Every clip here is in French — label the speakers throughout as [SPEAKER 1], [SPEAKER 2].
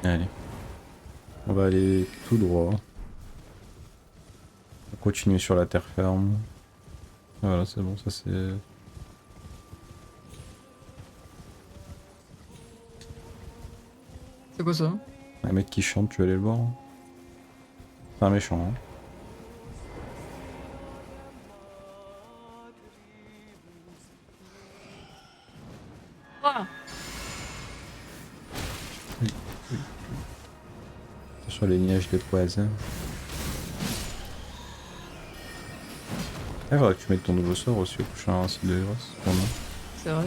[SPEAKER 1] Allez, on va aller tout droit. On va continuer sur la terre ferme. Voilà, c'est bon, ça c'est...
[SPEAKER 2] C'est quoi ça?
[SPEAKER 1] Un mec qui chante, tu vas aller le voir. Hein. C'est un méchant. Hein.
[SPEAKER 2] Ah,
[SPEAKER 1] Oui, oui. Sur les nuages de poison. Ah, il faudra que tu mettes ton nouveau sort aussi au prochain site de grâce. Pour moi.
[SPEAKER 2] c'est vrai.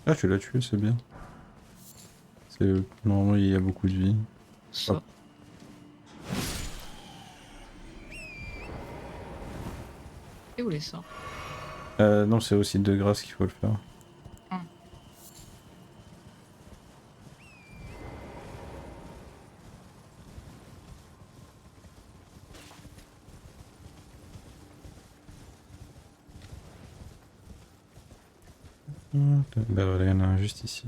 [SPEAKER 1] Ah, tu l'as tué, c'est bien. Normalement, il y a beaucoup de vie. Hop.
[SPEAKER 2] Ça. Et où les sorts?
[SPEAKER 1] Non, c'est au site de grâce qu'il faut le faire.
[SPEAKER 2] Hum,
[SPEAKER 1] Bah voilà, il y en a un juste ici.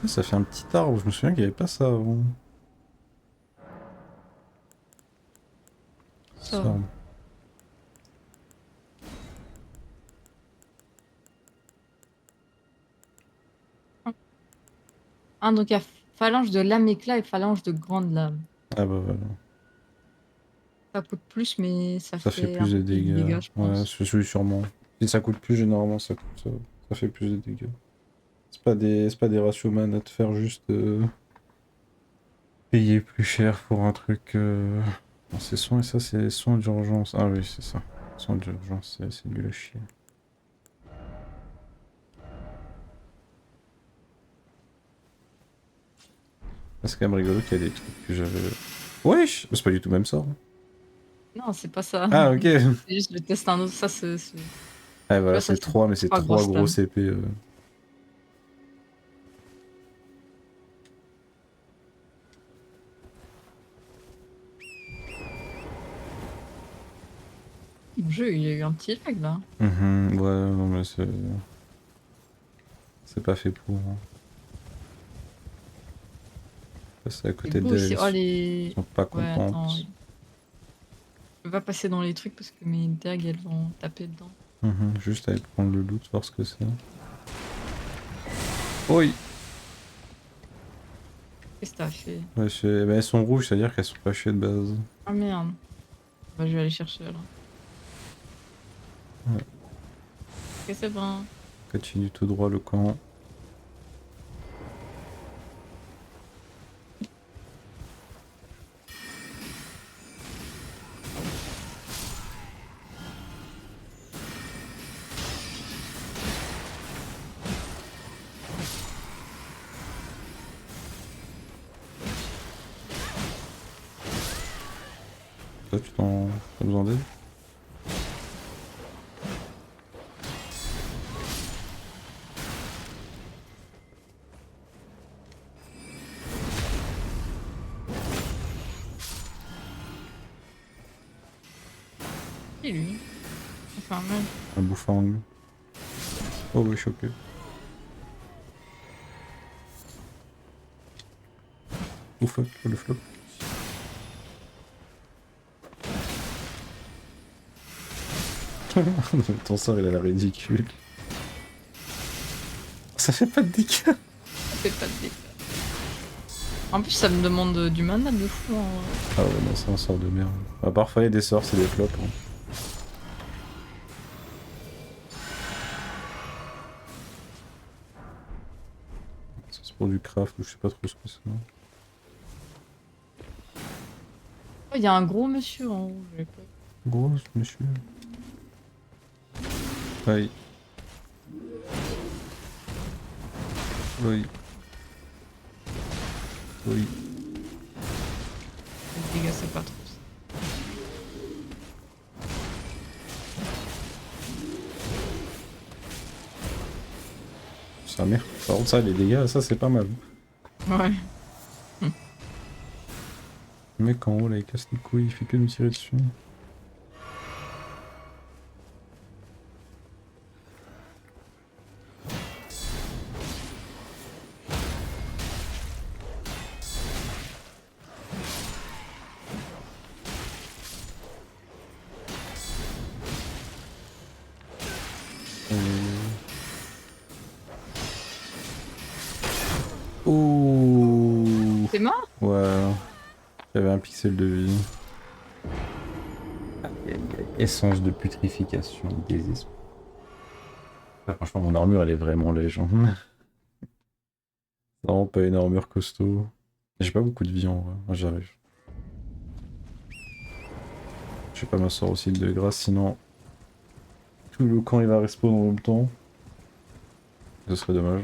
[SPEAKER 1] Ah, ça fait un petit arbre, je me souviens qu'il n'y avait pas ça avant.
[SPEAKER 2] ça.
[SPEAKER 1] Ça.
[SPEAKER 2] Ah, donc il y a phalange de lame éclat et phalange de grande lame.
[SPEAKER 1] Ah bah voilà.
[SPEAKER 2] Ça coûte plus, mais ça
[SPEAKER 1] Ça fait
[SPEAKER 2] fait un
[SPEAKER 1] plus de
[SPEAKER 2] peu plus de
[SPEAKER 1] dégâts.
[SPEAKER 2] dégâts, je
[SPEAKER 1] Ouais,
[SPEAKER 2] pense.
[SPEAKER 1] c'est celui sûrement. Si ça coûte plus, généralement ça fait plus de dégâts. C'est pas des ratios man à te faire juste payer plus cher pour un truc. Non, c'est soins et ça c'est soins d'urgence. Ah oui, c'est ça. Soins d'urgence, c'est nul à chier. C'est quand même rigolo qu'il y a des trucs que j'avais. Wesh! C'est pas du tout le même sort. Hein.
[SPEAKER 2] Non, c'est pas ça.
[SPEAKER 1] Ah ok!
[SPEAKER 2] C'est juste, je teste un autre. Ça,
[SPEAKER 1] Ah
[SPEAKER 2] tu
[SPEAKER 1] voilà,
[SPEAKER 2] vois, ça,
[SPEAKER 1] c'est
[SPEAKER 2] c'est
[SPEAKER 1] 3 mais c'est
[SPEAKER 2] 3
[SPEAKER 1] 3
[SPEAKER 2] grosses lames.
[SPEAKER 1] grosses épées.
[SPEAKER 2] Mon jeu, il y a eu un petit lag, là.
[SPEAKER 1] Ouais, non mais c'est pas fait pour. Hein. Passer à
[SPEAKER 2] C'est
[SPEAKER 1] côté
[SPEAKER 2] beau
[SPEAKER 1] d'elles,
[SPEAKER 2] aussi.
[SPEAKER 1] elles
[SPEAKER 2] Oh, les...
[SPEAKER 1] sont pas
[SPEAKER 2] Ouais, attends.
[SPEAKER 1] contentes.
[SPEAKER 2] Je peux pas passer dans les trucs parce que mes dagues, elles vont taper dedans.
[SPEAKER 1] Juste aller prendre le loot, voir ce que c'est. Oui!
[SPEAKER 2] Qu'est-ce que t'as fait?
[SPEAKER 1] Ouais, bah, elles sont rouges, c'est-à-dire qu'elles sont fâchées de base.
[SPEAKER 2] Ah merde. Bah, je vais aller chercher alors.
[SPEAKER 1] Ouais.
[SPEAKER 2] Ok, c'est bon.
[SPEAKER 1] Continue tout droit le camp. Toi, t'as besoin d'aide?
[SPEAKER 2] Et lui? Enfin, mal.
[SPEAKER 1] Un bouffang. Oh oui, choqué. Oh fuck, le flop. Ton sort, il a l'air ridicule. Ça fait pas de dégâts.
[SPEAKER 2] Ça fait pas de dégâts. En plus, ça me demande du mana de fou. Hein.
[SPEAKER 1] Ah ouais, non, c'est un sort de merde. Bah, parfois, il y a des sorts, c'est des flops. Hein. Ça, c'est pour du craft ou je sais pas trop ce que c'est.
[SPEAKER 2] Oh, il y a un gros monsieur en haut. J'ai pas...
[SPEAKER 1] Gros, monsieur. Aïe. Oui. Oui.
[SPEAKER 2] Les dégâts, c'est pas trop ça.
[SPEAKER 1] Sa mère. Par contre, ça, les dégâts, ça, c'est pas mal.
[SPEAKER 2] Ouais.
[SPEAKER 1] Le mec en haut là il casse les couilles, il fait que nous tirer dessus. Ouh.
[SPEAKER 2] T'es mort?
[SPEAKER 1] Ouais, j'avais un pixel de vie. Essence de putrification, désespoir. Ah, franchement, mon armure, elle est vraiment légère. C'est vraiment pas une armure costaud. J'ai pas beaucoup de vie en vrai. Moi, j'arrive. Je vais pas m'asseoir aussi de grâce, sinon tout le camp il va respawn en même temps. Ce serait dommage.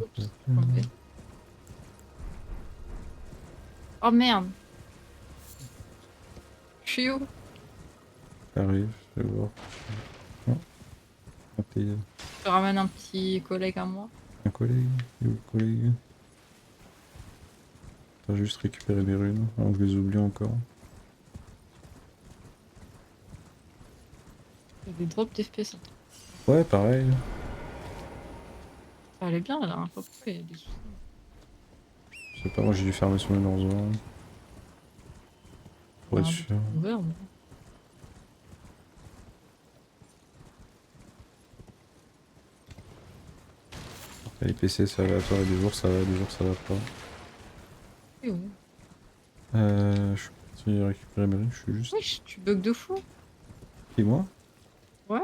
[SPEAKER 2] Oups, tombé. Oh merde. Je suis où?
[SPEAKER 1] J'arrive, je vais voir. Oh,
[SPEAKER 2] Je ramène un petit collègue à moi.
[SPEAKER 1] un collègue. Il est où le collègue? T'as juste récupéré mes runes, avant que je les oublie encore.
[SPEAKER 2] Il y a des drops d'FP, ça.
[SPEAKER 1] Ouais, pareil.
[SPEAKER 2] Ça allait bien la dernière fois. Pourquoi il y a des soucis?
[SPEAKER 1] Je sais pas, moi j'ai dû fermer son énorme pour être
[SPEAKER 2] Ah,
[SPEAKER 1] sûr.
[SPEAKER 2] ouvert, mais...
[SPEAKER 1] Les PC c'est aléatoire et des jours ça va, des jours ça va pas.
[SPEAKER 2] Oui, oui.
[SPEAKER 1] Je suis parti récupérer mes runes, je suis juste...
[SPEAKER 2] Wesh, tu bugs de fou.
[SPEAKER 1] Et moi?
[SPEAKER 2] Ouais.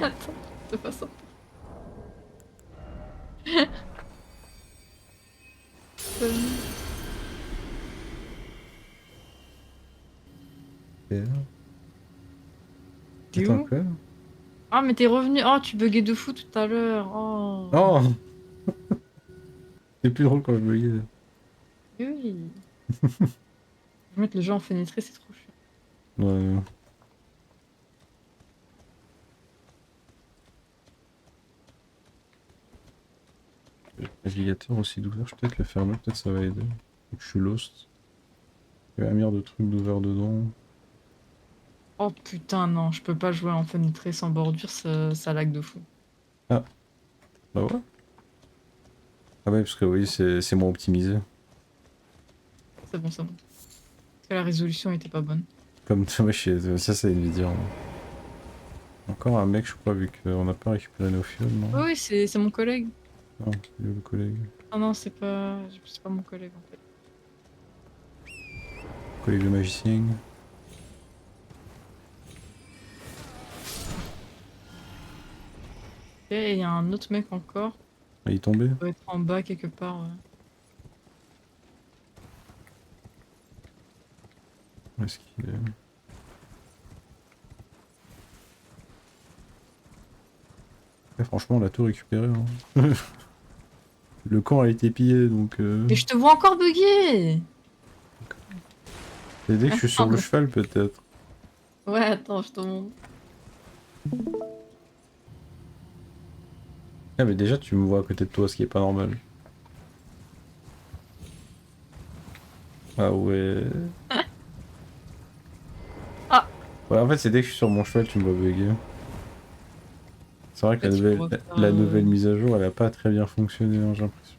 [SPEAKER 2] Attends, c'est pas ça. T'es
[SPEAKER 1] Attends
[SPEAKER 2] où?
[SPEAKER 1] quoi?
[SPEAKER 2] Ah, mais t'es revenu. Oh, tu buguais de fou tout à l'heure. Oh.
[SPEAKER 1] Oh! C'est plus drôle quand je buguais.
[SPEAKER 2] Mais oui. Je vais mettre le jeu en fenêtré, c'est trop chiant.
[SPEAKER 1] Ouais. Le navigateur aussi d'ouvert, je vais peut-être le fermer, peut-être ça va aider. Je suis lost. Il y a un milliard de trucs d'ouvert dedans.
[SPEAKER 2] Oh putain, non, je peux pas jouer en fenêtré sans bordure, ça lag de fou.
[SPEAKER 1] Ah, bah ouais. Ah ouais, parce que oui, c'est moins optimisé.
[SPEAKER 2] C'est bon, c'est bon. Parce que la résolution était pas bonne.
[SPEAKER 1] Comme toi, ça c'est Nvidia. Hein. Encore un mec, je crois, vu qu'on n'a pas récupéré nos fioles, non?
[SPEAKER 2] Oui, oui, c'est mon collègue.
[SPEAKER 1] Non, il est où le collègue.
[SPEAKER 2] Ah non, c'est pas mon collègue en fait.
[SPEAKER 1] Collègue le magicien.
[SPEAKER 2] Ok, et il y a un autre mec encore.
[SPEAKER 1] Ah, il est tombé?
[SPEAKER 2] Il doit être en bas quelque part. Ouais.
[SPEAKER 1] Où est-ce qu'il est? Ouais, franchement, on l'a tout récupéré. Hein. Le camp a été pillé, donc...
[SPEAKER 2] Mais je te vois encore bugger!
[SPEAKER 1] Et dès que je suis sur le
[SPEAKER 2] Attends.
[SPEAKER 1] cheval, peut-être.
[SPEAKER 2] Ouais, attends, je te montre.
[SPEAKER 1] Ah, mais déjà, tu me vois à côté de toi, ce qui est pas normal. Ah ouais.
[SPEAKER 2] Ah!
[SPEAKER 1] Ouais, en fait, c'est dès que je suis sur mon cheval, tu me vois bugger. C'est vrai que
[SPEAKER 2] Peut-être qu'il faut refaire,
[SPEAKER 1] la nouvelle mise à jour, elle a pas très bien fonctionné, hein, j'ai l'impression.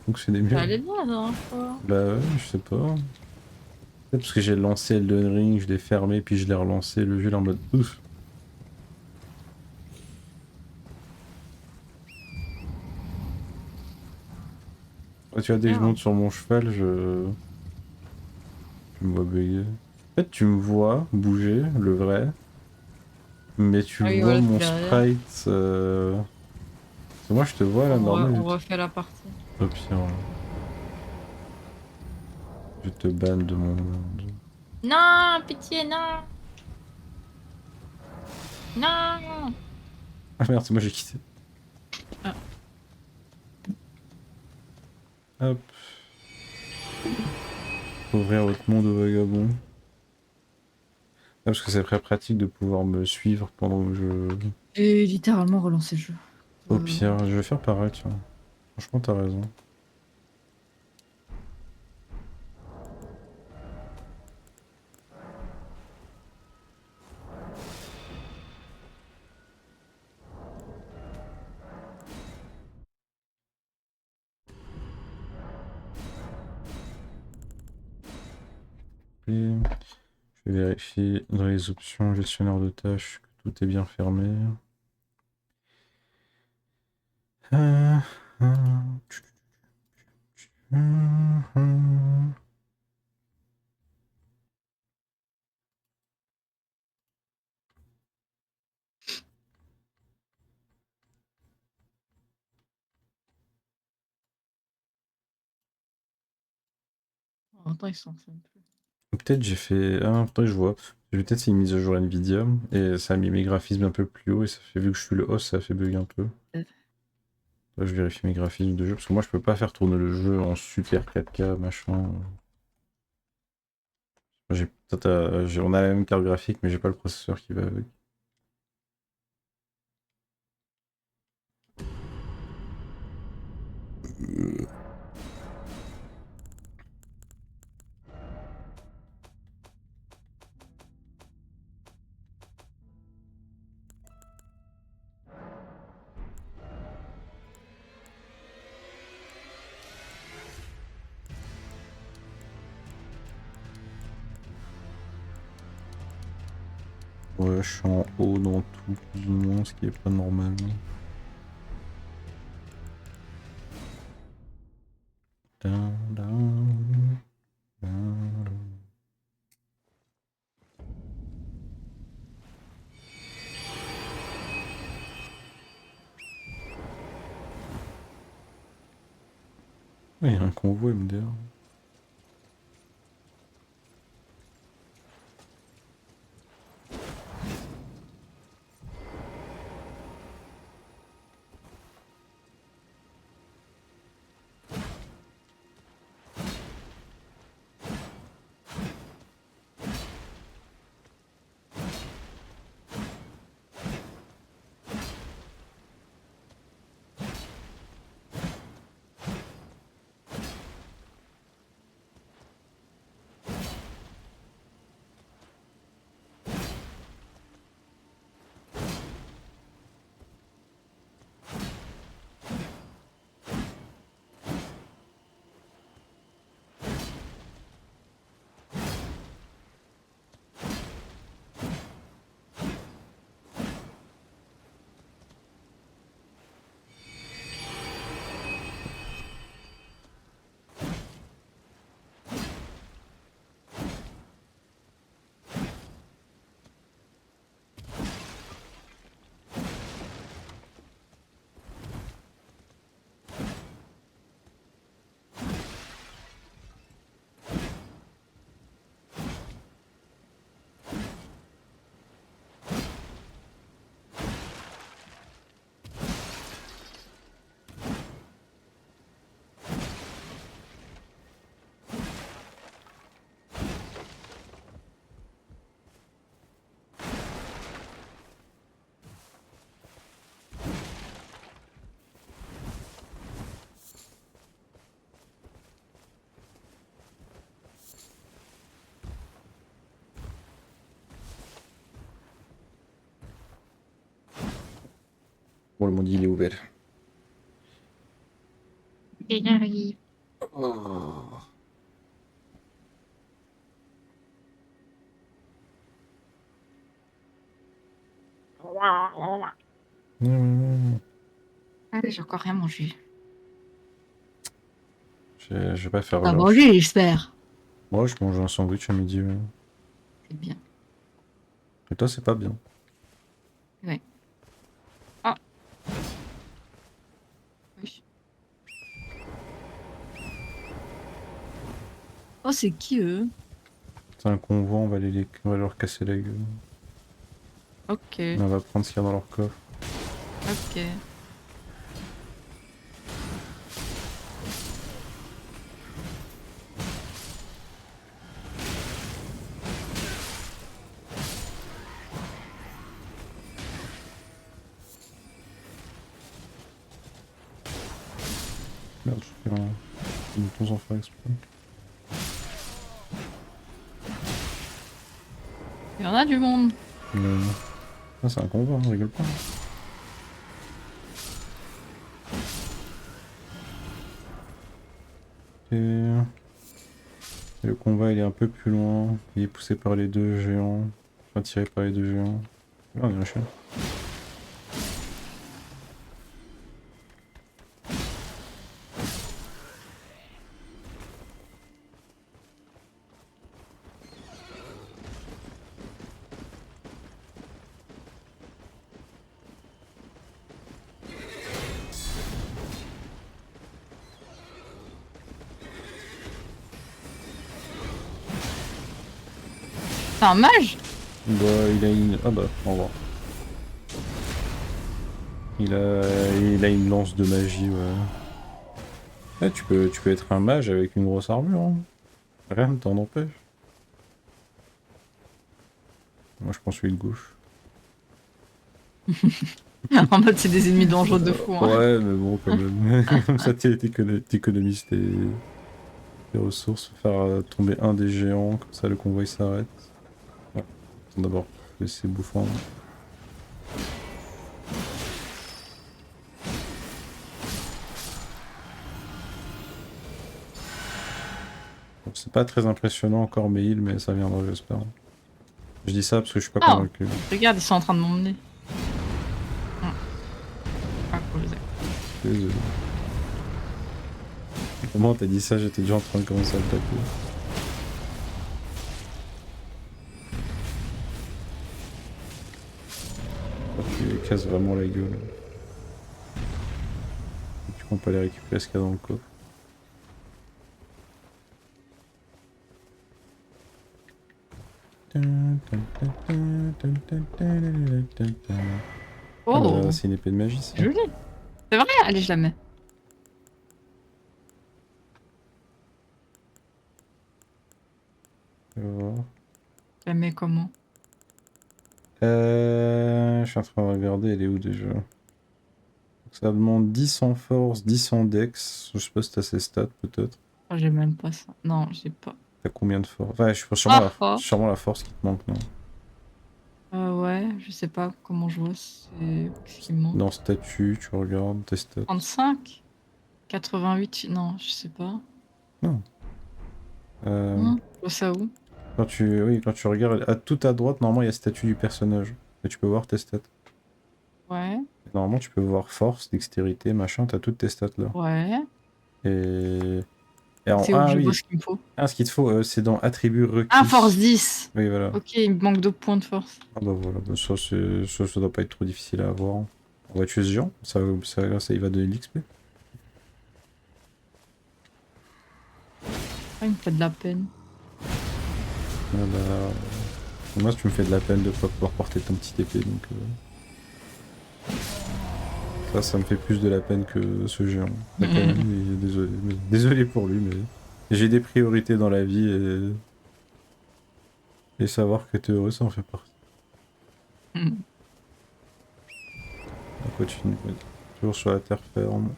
[SPEAKER 1] Fonctionnait
[SPEAKER 2] Ça
[SPEAKER 1] mieux.
[SPEAKER 2] allait bien la dernière fois.
[SPEAKER 1] Bah ouais, je sais pas. Peut-être parce que j'ai lancé Elden Ring, je l'ai fermé, puis je l'ai relancé, le jeu il est en mode ouf. Ouais, tu vois, dès que je
[SPEAKER 2] Merde.
[SPEAKER 1] monte sur mon cheval, tu me vois bugger. En fait, tu me vois bouger, le vrai, mais tu
[SPEAKER 2] Ah oui,
[SPEAKER 1] vois
[SPEAKER 2] voilà, t'es
[SPEAKER 1] mon
[SPEAKER 2] derrière.
[SPEAKER 1] sprite. Parce que moi, je te vois là, normal.
[SPEAKER 2] On refait la partie.
[SPEAKER 1] Au pire, je te banne de mon monde.
[SPEAKER 2] Non, pitié, non! Non!
[SPEAKER 1] Ah merde, c'est moi j'ai quitté.
[SPEAKER 2] Ah.
[SPEAKER 1] Hop. Ouvrir votre monde au vagabond. Parce que c'est très pratique de pouvoir me suivre pendant que je...
[SPEAKER 2] J'ai littéralement relancé le jeu.
[SPEAKER 1] Au pire, je vais faire pareil, tiens. Franchement, t'as raison. Et je vais vérifier dans les options gestionnaire de tâches que tout est bien fermé. Ah, ah, ah.
[SPEAKER 2] En même temps, ils s'en foutent.
[SPEAKER 1] Peut-être j'ai fait... Ah, après je vois. Peut-être c'est une mise à jour Nvidia et ça a mis mes graphismes un peu plus haut et ça fait, vu que je suis le host, ça a fait bugger un peu. Là, je vérifie mes graphismes de jeu parce que moi je peux pas faire tourner le jeu en super 4K, machin. On a la même carte graphique mais j'ai pas le processeur qui va avec. Ouais, je suis en haut dans tout, plus ou moins, ce qui est pas normal. Dun, dun, dun, dun. Ouais, il y a un convoi MDR. Bon, le monde il est ouvert.
[SPEAKER 2] Il arrive.
[SPEAKER 1] Oh. Mmh.
[SPEAKER 2] Ah, j'ai encore rien mangé.
[SPEAKER 1] Je vais pas faire
[SPEAKER 2] T'as
[SPEAKER 1] lâche.
[SPEAKER 2] mangé, j'espère.
[SPEAKER 1] Moi, je mange un sandwich à midi. Ouais.
[SPEAKER 2] C'est bien.
[SPEAKER 1] Et toi, c'est pas bien.
[SPEAKER 2] Ouais. Ah, oui. Oh, c'est qui eux?
[SPEAKER 1] C'est un convoi, on va leur casser la gueule.
[SPEAKER 2] Ok,
[SPEAKER 1] Et on va prendre ce qu'il y a dans leur coffre.
[SPEAKER 2] ok.
[SPEAKER 1] Merde, je fais un bouton sans faire exprès.
[SPEAKER 2] Il y en a du monde.
[SPEAKER 1] Ah, c'est un combat, on rigole pas. Et... Le combat il est un peu plus loin. Il est poussé par les deux géants. Enfin, tiré par les deux géants. Ah, on est un chien.
[SPEAKER 2] C'est un mage?
[SPEAKER 1] Bah, il a une... Ah bah, au revoir. Il a une lance de magie, ouais. Ouais, tu peux être un mage avec une grosse armure, hein. Rien ne t'en empêche. Moi, je prends celui de gauche.
[SPEAKER 2] En mode, c'est des ennemis dangereux de fou. Hein.
[SPEAKER 1] Ouais, mais bon, quand même. Comme ça, t'économises tes ressources. Faire tomber un des géants, comme ça, le convoi il s'arrête. Ouais. Attends, d'abord, laisser bouffant. Bon, c'est pas très impressionnant encore mes heals, mais ça viendra, j'espère. Je dis ça parce que je suis pas
[SPEAKER 2] Oh,
[SPEAKER 1] convaincu.
[SPEAKER 2] regarde, ils sont en train de m'emmener. Ah, cool,
[SPEAKER 1] Désolé. Au moment où t'as dit ça, j'étais déjà en train de commencer à le taper. Oh, tu les casses vraiment la gueule. Du coup, on peut aller récupérer ce qu'il y a dans le coffre. Ah
[SPEAKER 2] Oh,
[SPEAKER 1] bah, c'est une épée de magie, ça.
[SPEAKER 2] joli. C'est vrai, allez, je la mets.
[SPEAKER 1] Je vais voir.
[SPEAKER 2] Je la mets comment?
[SPEAKER 1] Je suis en train de regarder, elle est où déjà? Donc, ça demande 10 en force, 10 en dex. Je sais pas si t'as ces stats, peut-être.
[SPEAKER 2] Oh, j'ai même pas ça. Non, j'ai pas.
[SPEAKER 1] T'as combien de force? Ouais, je pense
[SPEAKER 2] Ah, ah.
[SPEAKER 1] sûrement la force qui te manque, non?
[SPEAKER 2] Ouais, je sais pas comment je vois. C'est ce qui me manque.
[SPEAKER 1] Dans statut, tu regardes tes stats.
[SPEAKER 2] 35? 88? Non, je sais pas.
[SPEAKER 1] Non. Euh,
[SPEAKER 2] Je vois ça où?
[SPEAKER 1] oui, quand tu regardes, à tout à droite, normalement, il y a statut du personnage. Et tu peux voir tes stats.
[SPEAKER 2] Ouais,
[SPEAKER 1] Normalement, tu peux voir force, dextérité, machin, t'as toutes tes stats là.
[SPEAKER 2] ouais.
[SPEAKER 1] Et,
[SPEAKER 2] C'est où que
[SPEAKER 1] ah
[SPEAKER 2] je vois
[SPEAKER 1] oui,
[SPEAKER 2] ce qu'il me faut?
[SPEAKER 1] ah, ce qu'il te faut, c'est dans attributs
[SPEAKER 2] Ah, force
[SPEAKER 1] requis.
[SPEAKER 2] 10!
[SPEAKER 1] Oui, voilà.
[SPEAKER 2] Ok, il me manque 2 points de force.
[SPEAKER 1] Ah bah voilà, bah ça doit pas être trop difficile à avoir. On va tuer ce géant, ça il va donner de l'XP.
[SPEAKER 2] Ah, il me fait de la peine.
[SPEAKER 1] Ah bah, moi, tu me fais de la peine de pas pouvoir porter ton petit épée, donc ça me fait plus de la peine que ce géant. Bah, quand même, désolé pour lui, mais j'ai des priorités dans la vie et savoir que t'es heureux, ça en fait partie. On continue, toujours sur la terre ferme.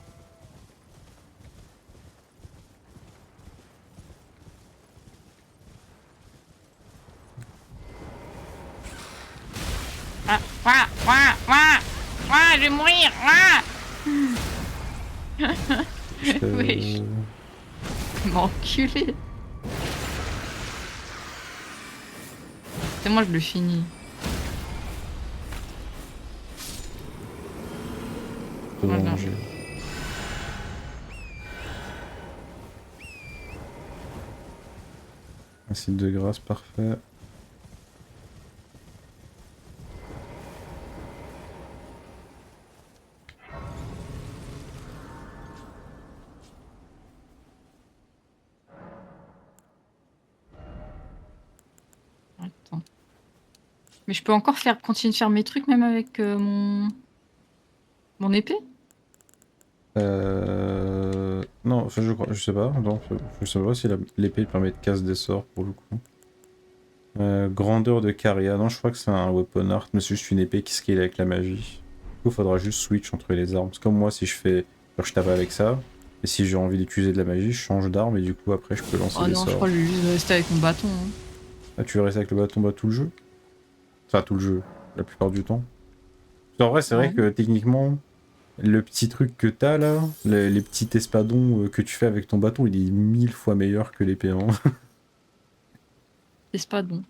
[SPEAKER 2] Ah, je vais mourir! Oui, je m'enculé. C'est moi, je le finis.
[SPEAKER 1] Faut
[SPEAKER 2] Moi, je
[SPEAKER 1] manger. Acide de grâce, parfait.
[SPEAKER 2] Attends. Mais je peux encore continuer de faire mes trucs même avec mon épée?
[SPEAKER 1] Non, enfin, je sais pas. Non, je sais pas si l'épée permet de casse des sorts pour le coup. Grandeur de Caria. Non, je crois que c'est un weapon art, mais c'est juste une épée qui scale avec la magie. Du coup, faudra juste switch entre les armes. C'est comme moi, si je tape avec ça, Et si j'ai envie d'utiliser de la magie, je change d'arme et du coup après je peux lancer
[SPEAKER 2] Oh
[SPEAKER 1] des
[SPEAKER 2] non, je
[SPEAKER 1] sorts.
[SPEAKER 2] crois que je vais juste rester avec mon bâton. Hein.
[SPEAKER 1] Ah, tu veux rester avec le bâton bah, tout le jeu? Enfin tout le jeu, la plupart du temps. En vrai c'est vrai
[SPEAKER 2] Ouais.
[SPEAKER 1] que techniquement, le petit truc que t'as là, les petits espadons que tu fais avec ton bâton, il est 1000 fois meilleur que l'épée. Hein.
[SPEAKER 2] C'est pas bon.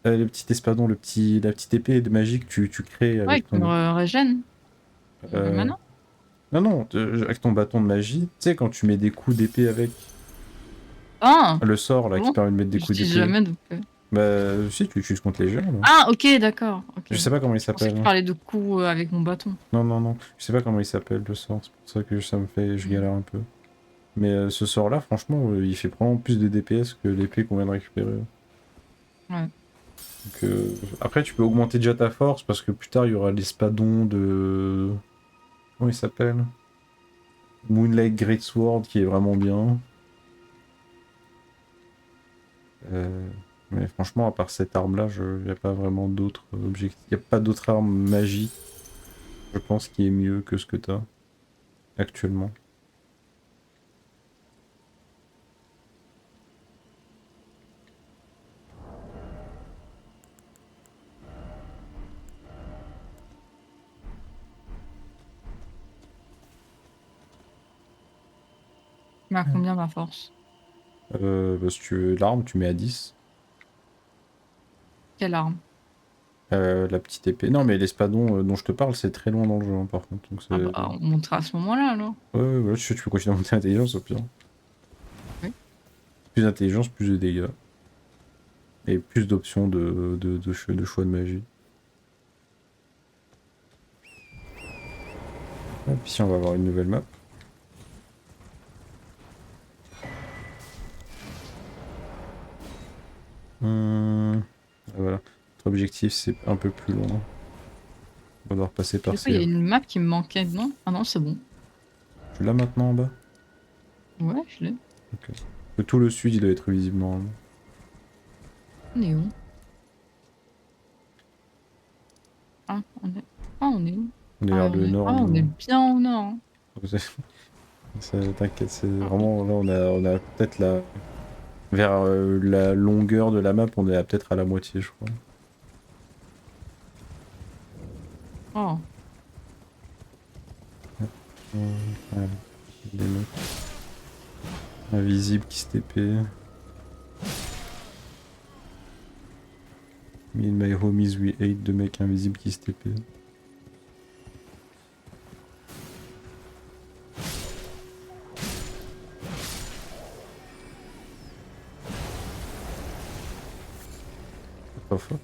[SPEAKER 1] Le petit espadon, la petite épée de magie que tu crées
[SPEAKER 2] Ouais,
[SPEAKER 1] avec
[SPEAKER 2] qui me
[SPEAKER 1] ton...
[SPEAKER 2] régène. Le
[SPEAKER 1] Euh,
[SPEAKER 2] mana.
[SPEAKER 1] Non, non, avec ton bâton de magie, tu sais, quand tu mets des coups d'épée avec
[SPEAKER 2] Ah
[SPEAKER 1] le sort là qui
[SPEAKER 2] bon.
[SPEAKER 1] permet de mettre des coups
[SPEAKER 2] J'utilise
[SPEAKER 1] d'épée,
[SPEAKER 2] jamais donc.
[SPEAKER 1] bah si, tu l'utilises contre les géants là.
[SPEAKER 2] Ah ok, d'accord. Ok.
[SPEAKER 1] Je sais pas comment il
[SPEAKER 2] Je pensais que tu
[SPEAKER 1] s'appelle.
[SPEAKER 2] parlais de coups avec mon bâton.
[SPEAKER 1] Non, non, non, je sais pas comment il s'appelle le sort, c'est pour ça que ça me fait, je
[SPEAKER 2] Mm.
[SPEAKER 1] galère un peu. Mais ce sort là, franchement, il fait probablement plus de DPS que l'épée qu'on vient de récupérer.
[SPEAKER 2] Ouais.
[SPEAKER 1] Donc, après, tu peux augmenter déjà ta force parce que plus tard il y aura l'espadon de. Comment il s'appelle? Moonlight Greatsword qui est vraiment bien. Euh, Mais franchement, à part cette arme-là, il n'y a pas vraiment d'autres objectifs. Il n'y a pas d'autre arme magique, je pense, qui est mieux que ce que tu as actuellement.
[SPEAKER 2] Mais à combien ma force?
[SPEAKER 1] Bah, si tu veux l'arme, tu mets à 10.
[SPEAKER 2] Quelle arme?
[SPEAKER 1] La petite épée. Non, mais l'espadon dont je te parle, c'est très loin dans le jeu, hein, par contre. Donc
[SPEAKER 2] Ah
[SPEAKER 1] c'est...
[SPEAKER 2] bah on montera à ce moment-là alors.
[SPEAKER 1] Ouais, ouais, ouais, tu peux continuer à monter l'intelligence au pire.
[SPEAKER 2] Oui.
[SPEAKER 1] Plus d'intelligence, plus de dégâts. Et plus d'options de choix de magie. Et puis ici, on va avoir une nouvelle map. Voilà. Notre objectif, c'est un peu plus loin. On va devoir passer par
[SPEAKER 2] Du coup, il y a
[SPEAKER 1] ces...
[SPEAKER 2] une map qui me manquait, non? Ah non, c'est bon.
[SPEAKER 1] Tu l'as maintenant en bas?
[SPEAKER 2] Ouais, je l'ai.
[SPEAKER 1] Ok. Tout le sud, il doit être visible normalement.
[SPEAKER 2] On est où? Ah, on est où?
[SPEAKER 1] On est
[SPEAKER 2] Ah,
[SPEAKER 1] vers le nord,
[SPEAKER 2] on est
[SPEAKER 1] nous.
[SPEAKER 2] bien au nord. Hein.
[SPEAKER 1] T'inquiète, c'est
[SPEAKER 2] Ah,
[SPEAKER 1] vraiment... Là, on a peut-être la... Vers la longueur de la map, on est peut-être à la moitié, je crois.
[SPEAKER 2] oh.
[SPEAKER 1] Voilà. Des mecs invisibles qui se TP. Me and my homies, we hate de mecs invisibles qui se TP. Pas fort.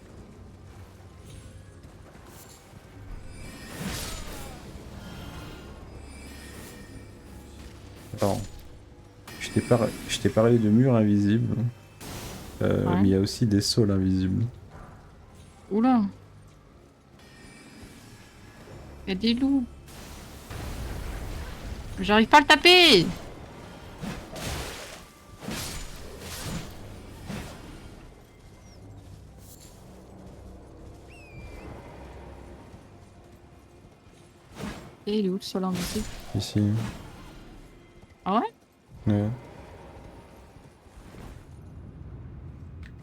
[SPEAKER 1] Alors, je t'ai parlé de murs invisibles,
[SPEAKER 2] Ouais.
[SPEAKER 1] mais il y a aussi des sols invisibles.
[SPEAKER 2] Oula. Il y a des loups. J'arrive pas à le taper. Et il est où le sol invisible?
[SPEAKER 1] Ici.
[SPEAKER 2] Ah ouais?
[SPEAKER 1] Ouais.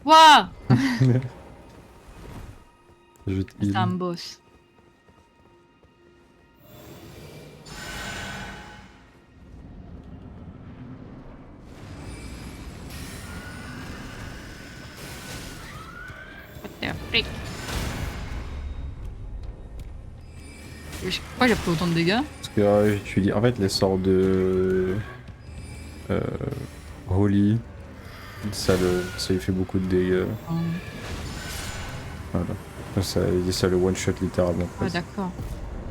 [SPEAKER 2] Ouah.
[SPEAKER 1] Je te
[SPEAKER 2] C'est un
[SPEAKER 1] heal.
[SPEAKER 2] boss. What the frick? Pourquoi il a pris autant de dégâts?
[SPEAKER 1] Parce que tu dis, en fait, les sorts de euh, Holy, ça lui fait beaucoup de dégâts. Voilà. Ça le one shot littéralement.
[SPEAKER 2] Ouais,
[SPEAKER 1] presque.
[SPEAKER 2] d'accord.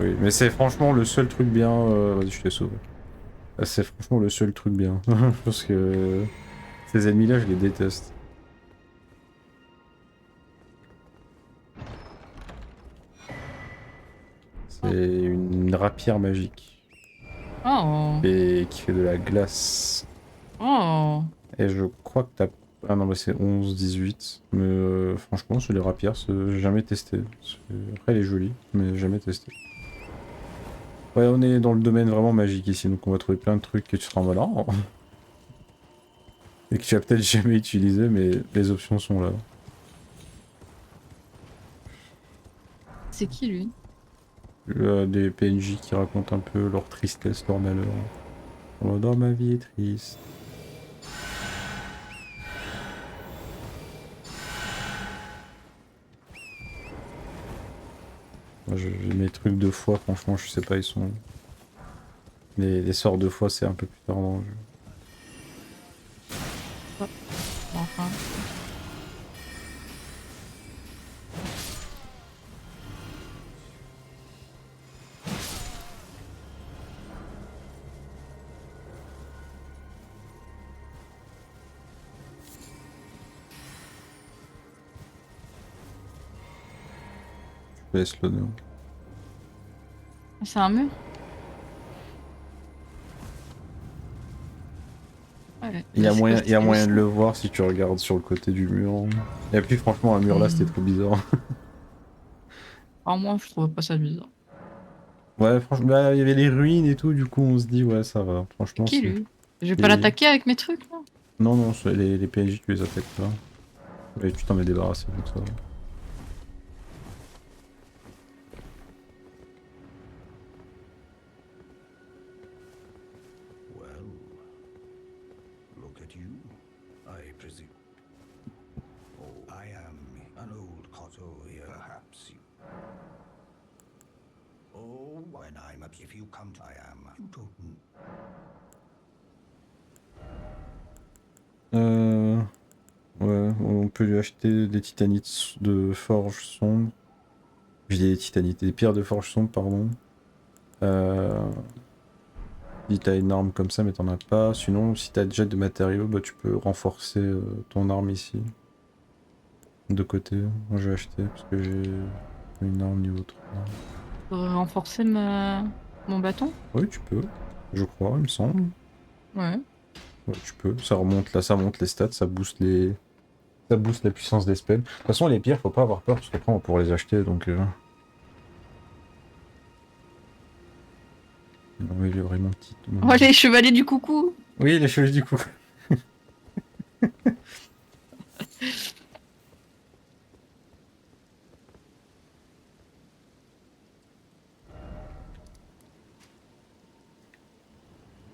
[SPEAKER 1] Oui, mais c'est franchement le seul truc bien. Vas-y, je t'ai sauvé. C'est franchement le seul truc bien. Parce que ces ennemis-là, je les déteste. C'est une rapière magique.
[SPEAKER 2] Oh.
[SPEAKER 1] Et qui fait de la glace.
[SPEAKER 2] Oh.
[SPEAKER 1] Et je crois que t'as... Ah non, bah c'est 11, 18. Mais franchement, sur les rapières, j'ai jamais testé. Après, elle est jolie, mais jamais testé. Ouais, on est dans le domaine vraiment magique ici, donc on va trouver plein de trucs que tu seras en mode oh et que tu as peut-être jamais utilisé, mais les options sont là.
[SPEAKER 2] C'est qui lui?
[SPEAKER 1] Des PNJ qui racontent un peu leur tristesse, leur malheur. En mode oh ma vie est triste. Moi, mes trucs de foi, franchement, je sais pas, ils sont. Les sorts de foi, c'est un peu plus tard dans le jeu.
[SPEAKER 2] Oh, enfin.
[SPEAKER 1] Je laisse l'honneur.
[SPEAKER 2] C'est un mur? Ouais,
[SPEAKER 1] Il y
[SPEAKER 2] là,
[SPEAKER 1] a
[SPEAKER 2] c'est quoi,
[SPEAKER 1] moyen, il y a
[SPEAKER 2] c'est le
[SPEAKER 1] moyen de le
[SPEAKER 2] son?
[SPEAKER 1] voir si tu regardes sur le côté du mur. Et puis franchement, un mur là, c'était trop bizarre.
[SPEAKER 2] Alors moi, je trouve pas ça bizarre.
[SPEAKER 1] Ouais, franchement, bah, il y avait les ruines et tout, du coup, on se dit, ouais, ça va.
[SPEAKER 2] C'est
[SPEAKER 1] Franchement,
[SPEAKER 2] qui,
[SPEAKER 1] c'est.
[SPEAKER 2] lui? Je vais pas
[SPEAKER 1] Et...
[SPEAKER 2] l'attaquer avec mes trucs, là?
[SPEAKER 1] Non, non, les PNJ, tu les attaques pas. Mais tu t'en es débarrassé, donc ça va.
[SPEAKER 3] Well, look at you, I presume. Oh, I am an old Koto here, perhaps you. Oh, when I'm up, if you come to, I am. You don't.
[SPEAKER 1] Ouais, on peut lui acheter des titanites de forge sombre. J'ai des titanites, des pierres de forge sombre, pardon. Si t'as une arme comme ça, mais t'en as pas. Sinon, si t'as déjà des matériaux, bah, tu peux renforcer ton arme ici. De côté. Moi, je vais acheter parce que j'ai une arme niveau 3.
[SPEAKER 2] Je devrais renforcer mon bâton?
[SPEAKER 1] Oui, tu peux. Je crois, il me semble.
[SPEAKER 2] Ouais.
[SPEAKER 1] Ouais, tu peux. Ça remonte là, ça monte les stats, ça booste les. Ça booste la puissance des spells. De toute façon, les pierres, faut pas avoir peur parce qu'après, on va pouvoir les acheter donc. On va améliorer mon petit.
[SPEAKER 2] Oh, les chevaliers du coucou!
[SPEAKER 1] Oui, les cheveux du coup.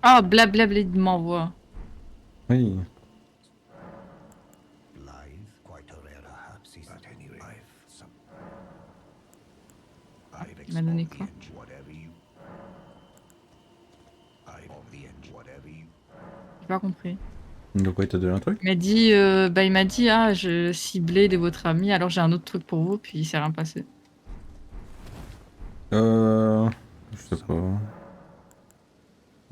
[SPEAKER 2] Ah, blablabla, il m'envoie.
[SPEAKER 1] Oui.
[SPEAKER 3] Live, quite a rare, perhaps. At any rate, I've
[SPEAKER 2] Il m'a donné
[SPEAKER 3] explored the
[SPEAKER 2] quoi?
[SPEAKER 3] engine, whatever you. I've of the engine, whatever you.
[SPEAKER 2] J'ai pas compris.
[SPEAKER 1] Donc, ouais, t'as donné un truc?
[SPEAKER 2] Il m'a dit, ah, je ciblais de votre ami, alors j'ai un autre truc pour vous, puis il s'est rien passé.
[SPEAKER 1] Je sais pas.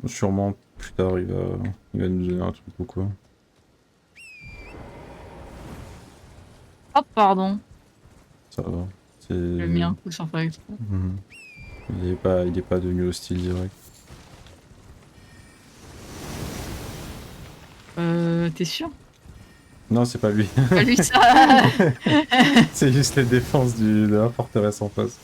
[SPEAKER 1] Sûrement plus tard il va nous donner un truc ou quoi.
[SPEAKER 2] Oh, pardon.
[SPEAKER 1] Ça va. C'est.
[SPEAKER 2] J'ai mis un coup sans faire exprès.
[SPEAKER 1] Mhm. Il est pas devenu hostile direct.
[SPEAKER 2] T'es sûr?
[SPEAKER 1] Non, c'est pas lui.
[SPEAKER 2] Pas lui, ça!
[SPEAKER 1] C'est juste les défenses de la forteresse en face.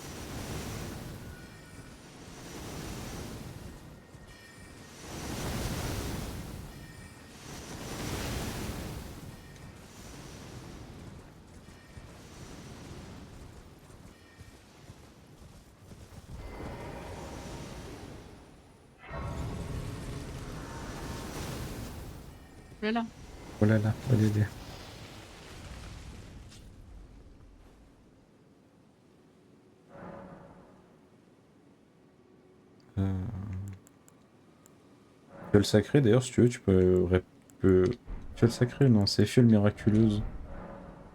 [SPEAKER 2] Voilà.
[SPEAKER 1] Oh là là, pas d'aider. Fiole sacrée, d'ailleurs, si tu veux, tu peux. Fiole sacrée, non, c'est fiole miraculeuse.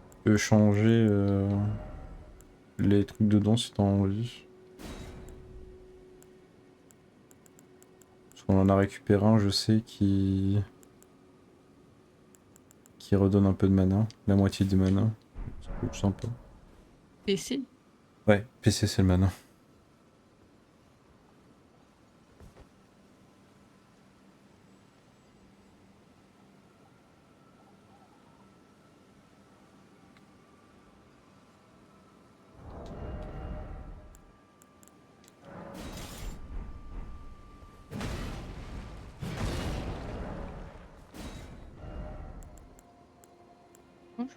[SPEAKER 1] Tu peux changer les trucs dedans si t'as envie. Parce qu'on en a récupéré un, je sais, qui redonne un peu de mana, la moitié du mana. C'est cool, sympa.
[SPEAKER 2] PC?
[SPEAKER 1] Ouais, PC c'est le mana.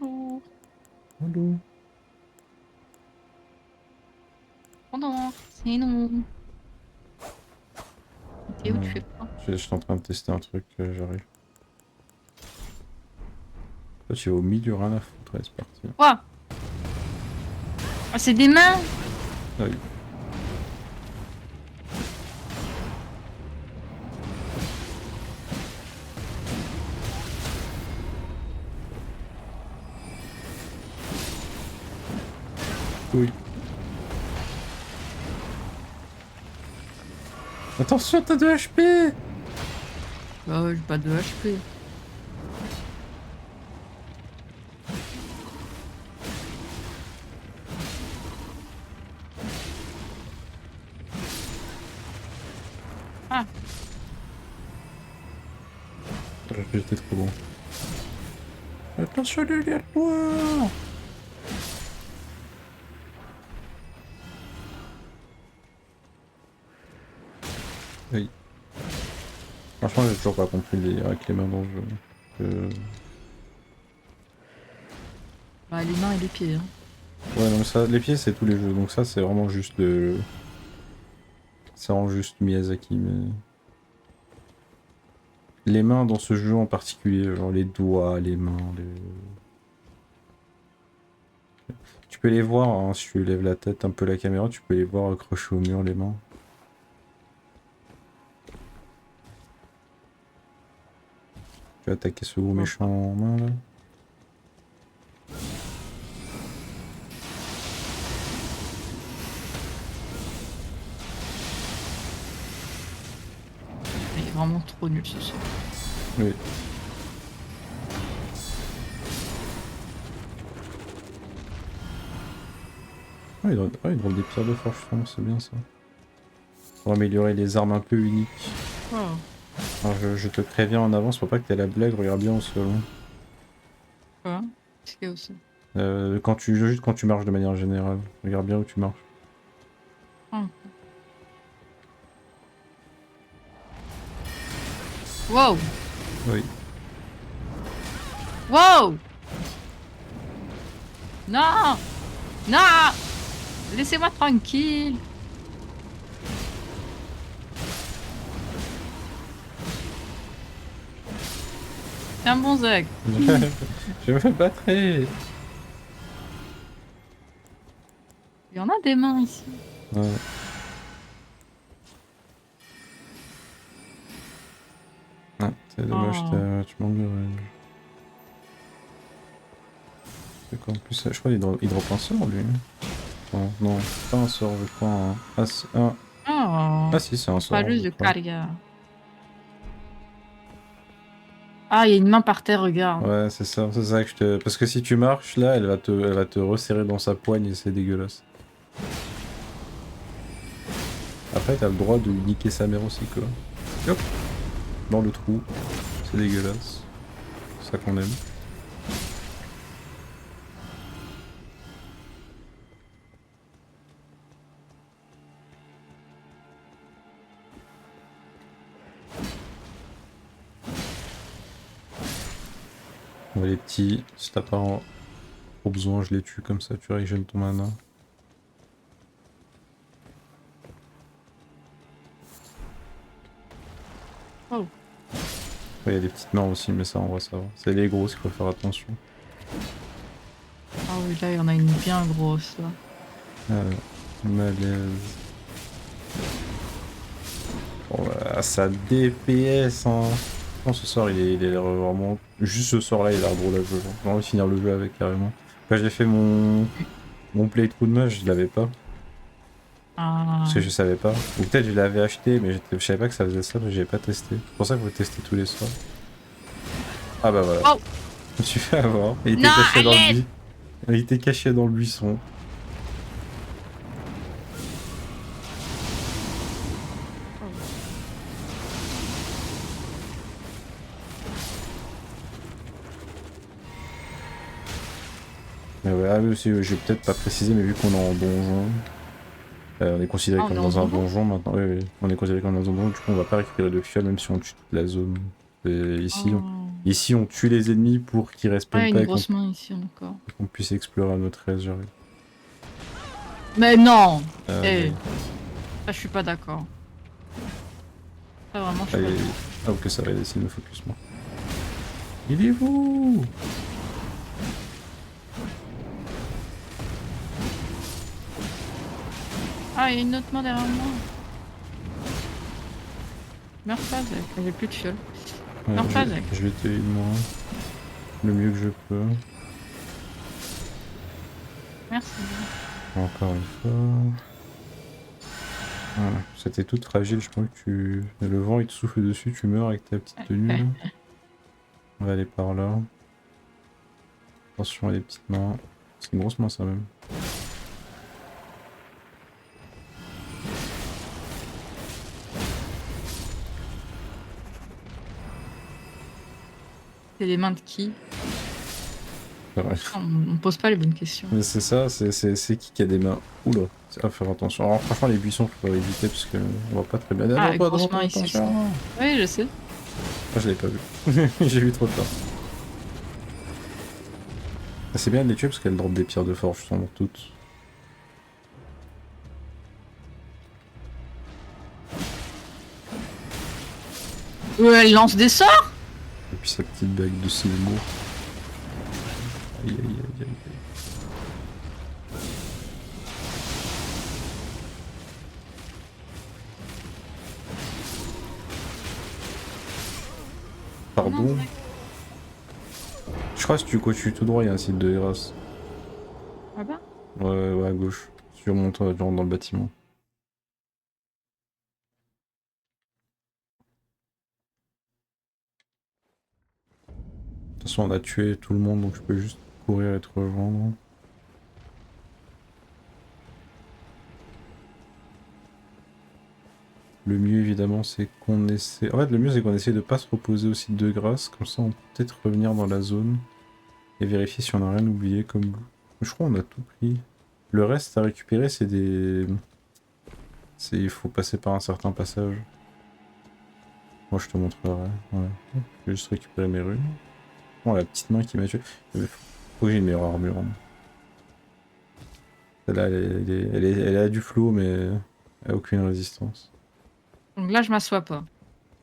[SPEAKER 2] Bonjour.
[SPEAKER 1] Allô.
[SPEAKER 2] Bonjour. C'est nous. Théo, tu
[SPEAKER 1] Ouais.
[SPEAKER 2] fais quoi?
[SPEAKER 1] Je suis en train de tester un truc, j'arrive. Toi, tu es au milieu, rien à foutre, allez, c'est parti.
[SPEAKER 2] Quoi? Ah, c'est des mains?
[SPEAKER 1] Ah oui. Oui. Attention, t'as 2 HP!
[SPEAKER 2] Bah ouais, j'ai pas de HP. Ah,
[SPEAKER 1] J'étais trop bon. Attention derrière toi! Oui. Franchement, j'ai toujours pas compris avec les mains dans le jeu.
[SPEAKER 2] bah les mains et les pieds. Hein.
[SPEAKER 1] Ouais, non, mais ça, les pieds, c'est tous les jeux. Donc ça, c'est vraiment juste de... C'est vraiment juste Miyazaki, mais... Les mains dans ce jeu en particulier, genre les doigts, les mains, les... Tu peux les voir, hein, si tu lèves la tête un peu la caméra, tu peux les voir accrochés au mur, les mains. Tu vas attaquer ce gros méchant en main, là.
[SPEAKER 2] Il est vraiment trop nul ce soir.
[SPEAKER 1] Oui. Ah, il drop des pierres de forge, c'est bien ça. Pour améliorer les armes un peu uniques.
[SPEAKER 2] Wow.
[SPEAKER 1] Alors, je te préviens en avance pour pas que t'aies la blague, regarde bien au sol. Hein.
[SPEAKER 2] Quoi? Qu'est-ce qu'il y a aussi?
[SPEAKER 1] Juste quand tu marches de manière générale, regarde bien où tu marches.
[SPEAKER 2] Ah. Wow!
[SPEAKER 1] Oui.
[SPEAKER 2] Wow! Non! Non! Laissez-moi tranquille! C'est un bon zag.
[SPEAKER 1] Je me battrai.
[SPEAKER 2] Il y en a des mains ici.
[SPEAKER 1] Ouais. Ah, c'est dommage,
[SPEAKER 2] Oh.
[SPEAKER 1] tu manques de range. C'est quoi en plus? Je crois qu'il drop un sort lui. Non, non, c'est pas un sort, je crois. Ah,
[SPEAKER 2] Oh.
[SPEAKER 1] ah si, c'est un sort.
[SPEAKER 2] Pas juste
[SPEAKER 1] Je
[SPEAKER 2] de
[SPEAKER 1] crois.
[SPEAKER 2] Caria. Ah, il y a une main par terre, regarde.
[SPEAKER 1] Ouais, c'est ça que je te. Parce que si tu marches là, elle va te resserrer dans sa poigne et c'est dégueulasse. Après, t'as le droit de niquer sa mère aussi, quoi. Hop, dans le trou. C'est dégueulasse. C'est ça qu'on aime. Ouais, les petits, si t'as pas trop besoin, je les tue comme ça, tu régènes ton mana.
[SPEAKER 2] Oh.
[SPEAKER 1] Il y a des petites mains aussi, mais ça on va savoir. C'est les grosses qu'il faut faire attention.
[SPEAKER 2] Ah oui, là, il y en a une bien grosse, là.
[SPEAKER 1] Malaise. Oh, voilà, ça DPS, hein. Non, ce sort, il est vraiment... Juste ce sort-là, il a l'air drôle à jouer. J'ai envie de finir le jeu avec, carrément. Quand j'ai fait mon playthrough de mage, je l'avais pas.
[SPEAKER 2] Ah.
[SPEAKER 1] Parce que je savais pas. Ou peut-être je l'avais acheté, mais je savais pas que ça faisait ça, mais j'avais pas testé. C'est pour ça qu'il faut tester tous les sorts. Ah bah voilà.
[SPEAKER 2] Oh.
[SPEAKER 1] Je me suis fait avoir. Il était
[SPEAKER 2] Non,
[SPEAKER 1] caché dans le
[SPEAKER 2] allez.
[SPEAKER 1] buisson. Il était caché dans le buisson. Mais ouais, ah oui, aussi, j'ai peut-être pas précisé, mais vu qu'on est en donjon, on est considéré
[SPEAKER 2] Ah, on
[SPEAKER 1] comme
[SPEAKER 2] est en
[SPEAKER 1] dans un
[SPEAKER 2] donjon
[SPEAKER 1] donjon maintenant. Oui, oui, on est considéré comme dans un donjon, du coup on va pas récupérer de fiole même si on tue toute la zone. Et ici,
[SPEAKER 2] Oh.
[SPEAKER 1] Ici, on tue les ennemis pour qu'ils respawnent
[SPEAKER 2] Ouais,
[SPEAKER 1] pas
[SPEAKER 2] une
[SPEAKER 1] et qu'on
[SPEAKER 2] grosse main ici encore.
[SPEAKER 1] puisse explorer à notre aise, j'arrive.
[SPEAKER 2] Mais non.
[SPEAKER 1] Aïe, aïe.
[SPEAKER 2] Ça, je suis pas d'accord. Ça, vraiment, je suis
[SPEAKER 1] Aïe,
[SPEAKER 2] pas
[SPEAKER 1] aïe.
[SPEAKER 2] d'accord.
[SPEAKER 1] Ah, ok, ça va essayer de me focus, moi. Il est où?
[SPEAKER 2] Ah, il y a une autre main derrière moi. Meurs pas, Zach. J'ai plus de fiole.
[SPEAKER 1] Ouais,
[SPEAKER 2] Meurs pas, Zach.
[SPEAKER 1] je vais te moi le mieux que je peux.
[SPEAKER 2] Merci.
[SPEAKER 1] Encore une fois. Voilà. C'était toute fragile, je crois que tu... Le vent il te souffle dessus, tu meurs avec ta petite tenue là. On va aller par là. Attention à les petites mains. C'est une grosse main ça même.
[SPEAKER 2] C'est les mains de qui?
[SPEAKER 1] C'est vrai.
[SPEAKER 2] On pose pas les bonnes questions.
[SPEAKER 1] Mais c'est ça, c'est qui a des mains? Oula, à faire attention. Alors franchement les buissons faut éviter parce que on va pas très bien.
[SPEAKER 2] Ah,
[SPEAKER 1] Devant toi,
[SPEAKER 2] grosse
[SPEAKER 1] devant toi,
[SPEAKER 2] main ici.
[SPEAKER 1] attention.
[SPEAKER 2] Oui, je sais.
[SPEAKER 1] Ah, je l'ai pas vu. J'ai vu trop tard. Ah, c'est bien de les tuer parce qu'elles drop des pierres de forge sont toutes.
[SPEAKER 2] Elle lance des sorts?
[SPEAKER 1] Et puis sa petite bague de Seymour. Aïe aïe aïe aïe. Pardon.
[SPEAKER 2] Non,
[SPEAKER 1] Je crois que si tu continues tout droit, il y a un site de grâce.
[SPEAKER 2] ah bah?
[SPEAKER 1] Ouais, à gauche. Surmonte genre dans le bâtiment. De toute façon, on a tué tout le monde, donc je peux juste courir et te rejoindre. Le mieux, évidemment, c'est qu'on essaie... En fait, le mieux, c'est qu'on essaie de pas se reposer au site de grâce. Comme ça, on peut peut-être revenir dans la zone et vérifier si on n'a rien oublié comme... Je crois qu'on a tout pris. Le reste à récupérer, c'est des... Il faut passer par un certain passage. Moi, je te montrerai. Ouais. Je vais juste récupérer mes runes. Bon, la petite main qui m'a tué. Faut que j'ai une meilleure armure. Celle-là, elle a du flow, mais elle a aucune résistance.
[SPEAKER 2] Donc là, je m'assois pas.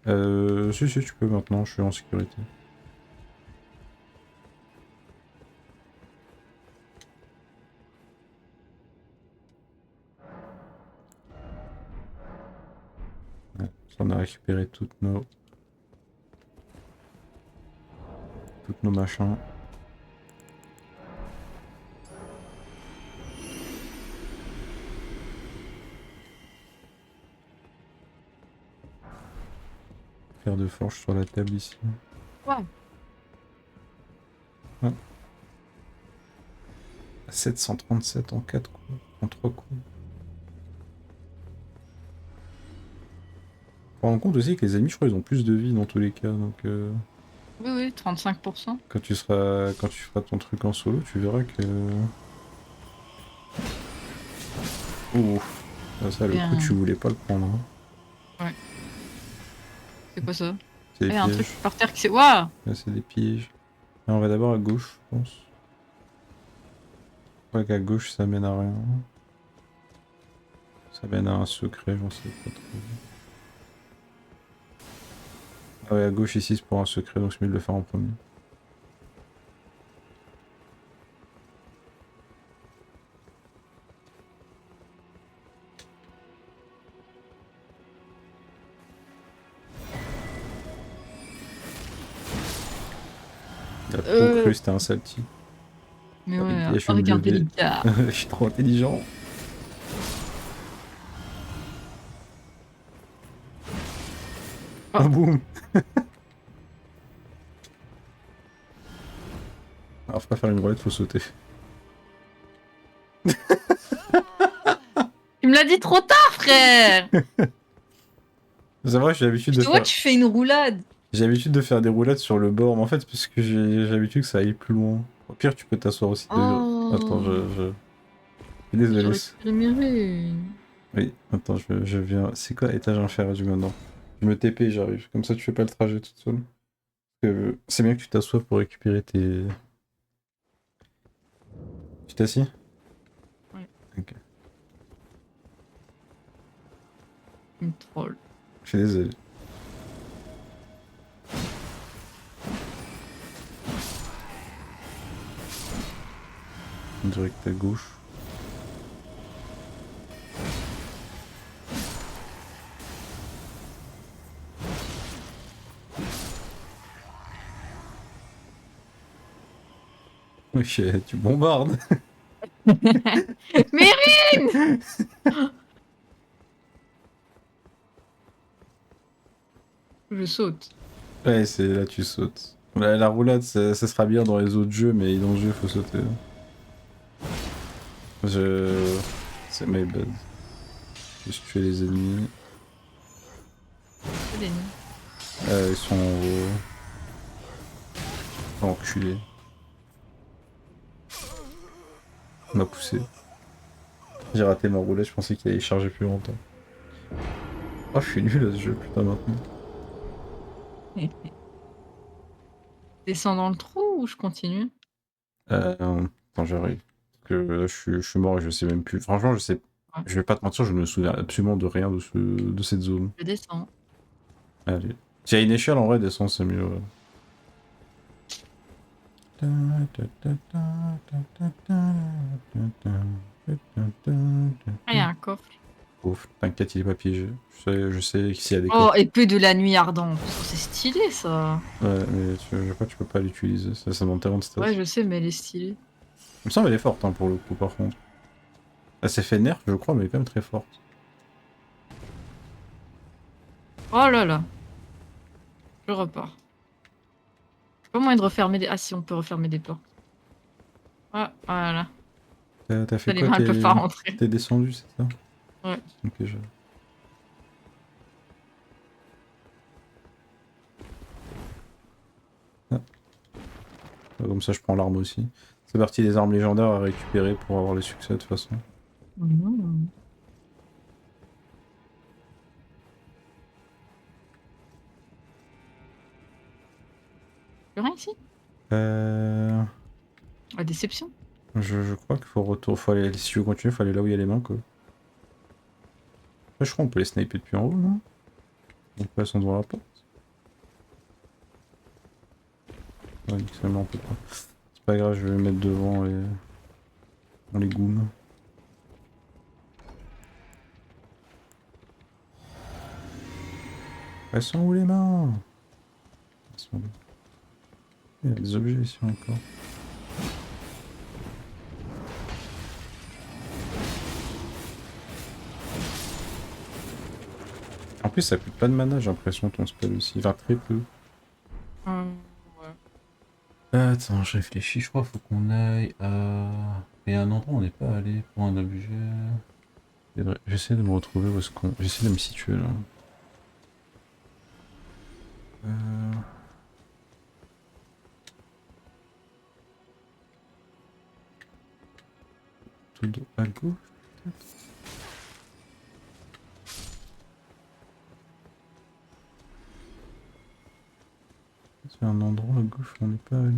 [SPEAKER 1] Si, tu peux maintenant, je suis en sécurité. Ouais, on a récupéré toutes nos machins. Fer de forge sur la table ici.
[SPEAKER 2] Ouais.
[SPEAKER 1] 737 en 4 coups, en 3 coups. On rend compte aussi que les ennemis, je crois, ils ont plus de vie dans tous les cas. Donc,
[SPEAKER 2] Oui, 35%.
[SPEAKER 1] quand tu feras ton truc en solo, tu verras que. Ouh, ça, le coup, tu voulais pas le prendre. Hein.
[SPEAKER 2] Ouais. C'est quoi ça?
[SPEAKER 1] C'est des
[SPEAKER 2] Il y a un
[SPEAKER 1] pièges.
[SPEAKER 2] truc par terre qui s'est... Waouh!
[SPEAKER 1] Là, c'est des pièges. Et on va d'abord à gauche, je pense. Je crois qu'à gauche, ça mène à rien. Ça mène à un secret, j'en sais pas trop. Ah ouais, à gauche ici, c'est pour un secret, donc c'est mieux de le faire en premier. Il a trop cru, c'était un salty.
[SPEAKER 2] Mais
[SPEAKER 1] Oh,
[SPEAKER 2] ouais,
[SPEAKER 1] je vais me
[SPEAKER 2] regardez
[SPEAKER 1] lever.
[SPEAKER 2] les gars.
[SPEAKER 1] Je suis trop intelligent.
[SPEAKER 2] Oh.
[SPEAKER 1] Ah boum. Alors faut pas faire une roulette, faut sauter.
[SPEAKER 2] Tu me l'as dit trop tard, frère!
[SPEAKER 1] C'est vrai, j'ai l'habitude de
[SPEAKER 2] Tu vois,
[SPEAKER 1] faire...
[SPEAKER 2] tu fais une roulade.
[SPEAKER 1] J'ai l'habitude de faire des roulades sur le bord, mais en fait, parce que j'ai l'habitude que ça aille plus loin. Au pire, tu peux t'asseoir aussi.
[SPEAKER 2] Oh.
[SPEAKER 1] Attends, je... Désolé.
[SPEAKER 2] J'aurais pu le mirer.
[SPEAKER 1] Oui, attends, je viens... C'est quoi étage inférieur du maintenant? Je me TP, j'arrive. Comme ça, tu fais pas le trajet toute seule. C'est bien que tu t'assoies pour récupérer tes... Tu t'assis?
[SPEAKER 2] Ouais.
[SPEAKER 1] Ok.
[SPEAKER 2] Il me troll.
[SPEAKER 1] Je suis désolé. On dirait que t'es à gauche. Ok, tu bombardes.
[SPEAKER 2] Mérine. Je saute.
[SPEAKER 1] Ouais, c'est là tu sautes. La roulade, ça sera bien dans les autres jeux, mais dans le jeu, faut sauter. Je... C'est my bad. Juste tuer les ennemis.
[SPEAKER 2] C'est des nids.
[SPEAKER 1] Ils sont en haut. Enculés. On m'a poussé. J'ai raté ma roulette, je pensais qu'il allait charger plus longtemps. Oh, je suis nul à ce jeu, putain, maintenant.
[SPEAKER 2] Descends dans le trou ou je continue?
[SPEAKER 1] Attends, j'arrive. Parce que là, je suis mort et je sais même plus. Franchement, je sais.
[SPEAKER 2] Ouais.
[SPEAKER 1] Je vais pas te mentir, je ne me souviens absolument de rien de cette zone.
[SPEAKER 2] Je descends.
[SPEAKER 1] Allez. S'il y a une échelle, en vrai, descendre, c'est mieux. Ouais.
[SPEAKER 2] Ah, il y a un coffre.
[SPEAKER 1] Ouf, t'inquiète, il est pas piégé. Je sais s'il y a des
[SPEAKER 2] Oh,
[SPEAKER 1] coffres.
[SPEAKER 2] épée de la nuit ardente. C'est stylé ça.
[SPEAKER 1] Ouais, mais je crois que tu peux pas l'utiliser. Ça demande tellement de stats.
[SPEAKER 2] Ouais, je sais, mais elle est stylée.
[SPEAKER 1] Il me semble qu'elle est forte hein, pour le coup, par contre. Elle s'est fait nerf, je crois, mais elle est quand même très forte.
[SPEAKER 2] Oh là là. Je repars. Pas moyen de refermer des... Ah si, on peut refermer des portes. Ah, voilà.
[SPEAKER 1] T'as fait
[SPEAKER 2] Les
[SPEAKER 1] quoi?
[SPEAKER 2] mains, elles peuvent pas rentrer.
[SPEAKER 1] T'es descendu, c'est ça?
[SPEAKER 2] Ouais.
[SPEAKER 1] Ok, je... Ah. Comme ça, je prends l'arme aussi. C'est parti, les armes légendaires à récupérer pour avoir les succès de toute façon.
[SPEAKER 2] Mmh. Plus rien ici? La déception.
[SPEAKER 1] Je crois qu'il faut retourner. Faut aller... Si tu veux continuer, faut aller là où il y a les mains, quoi. Après, je crois qu'on peut les sniper depuis en haut, non? On passe devant la porte. Ouais, excellent, on peut pas. C'est pas grave, je vais les mettre devant les... dans les goons. Elles sont où les mains? Elles sont où? Il y a des objets ici encore. En plus, ça coûte pas de mana, j'ai l'impression, ton spell aussi. Il va très peu.
[SPEAKER 2] Ouais.
[SPEAKER 1] Attends, je réfléchis, je crois qu'il faut qu'on aille à... Il y a un endroit où on n'est pas allé pour un objet. J'essaie de me retrouver où est-ce qu'on... J'essaie de me situer là. Tout à gauche, peut-être? C'est un endroit à gauche où on n'est pas allé.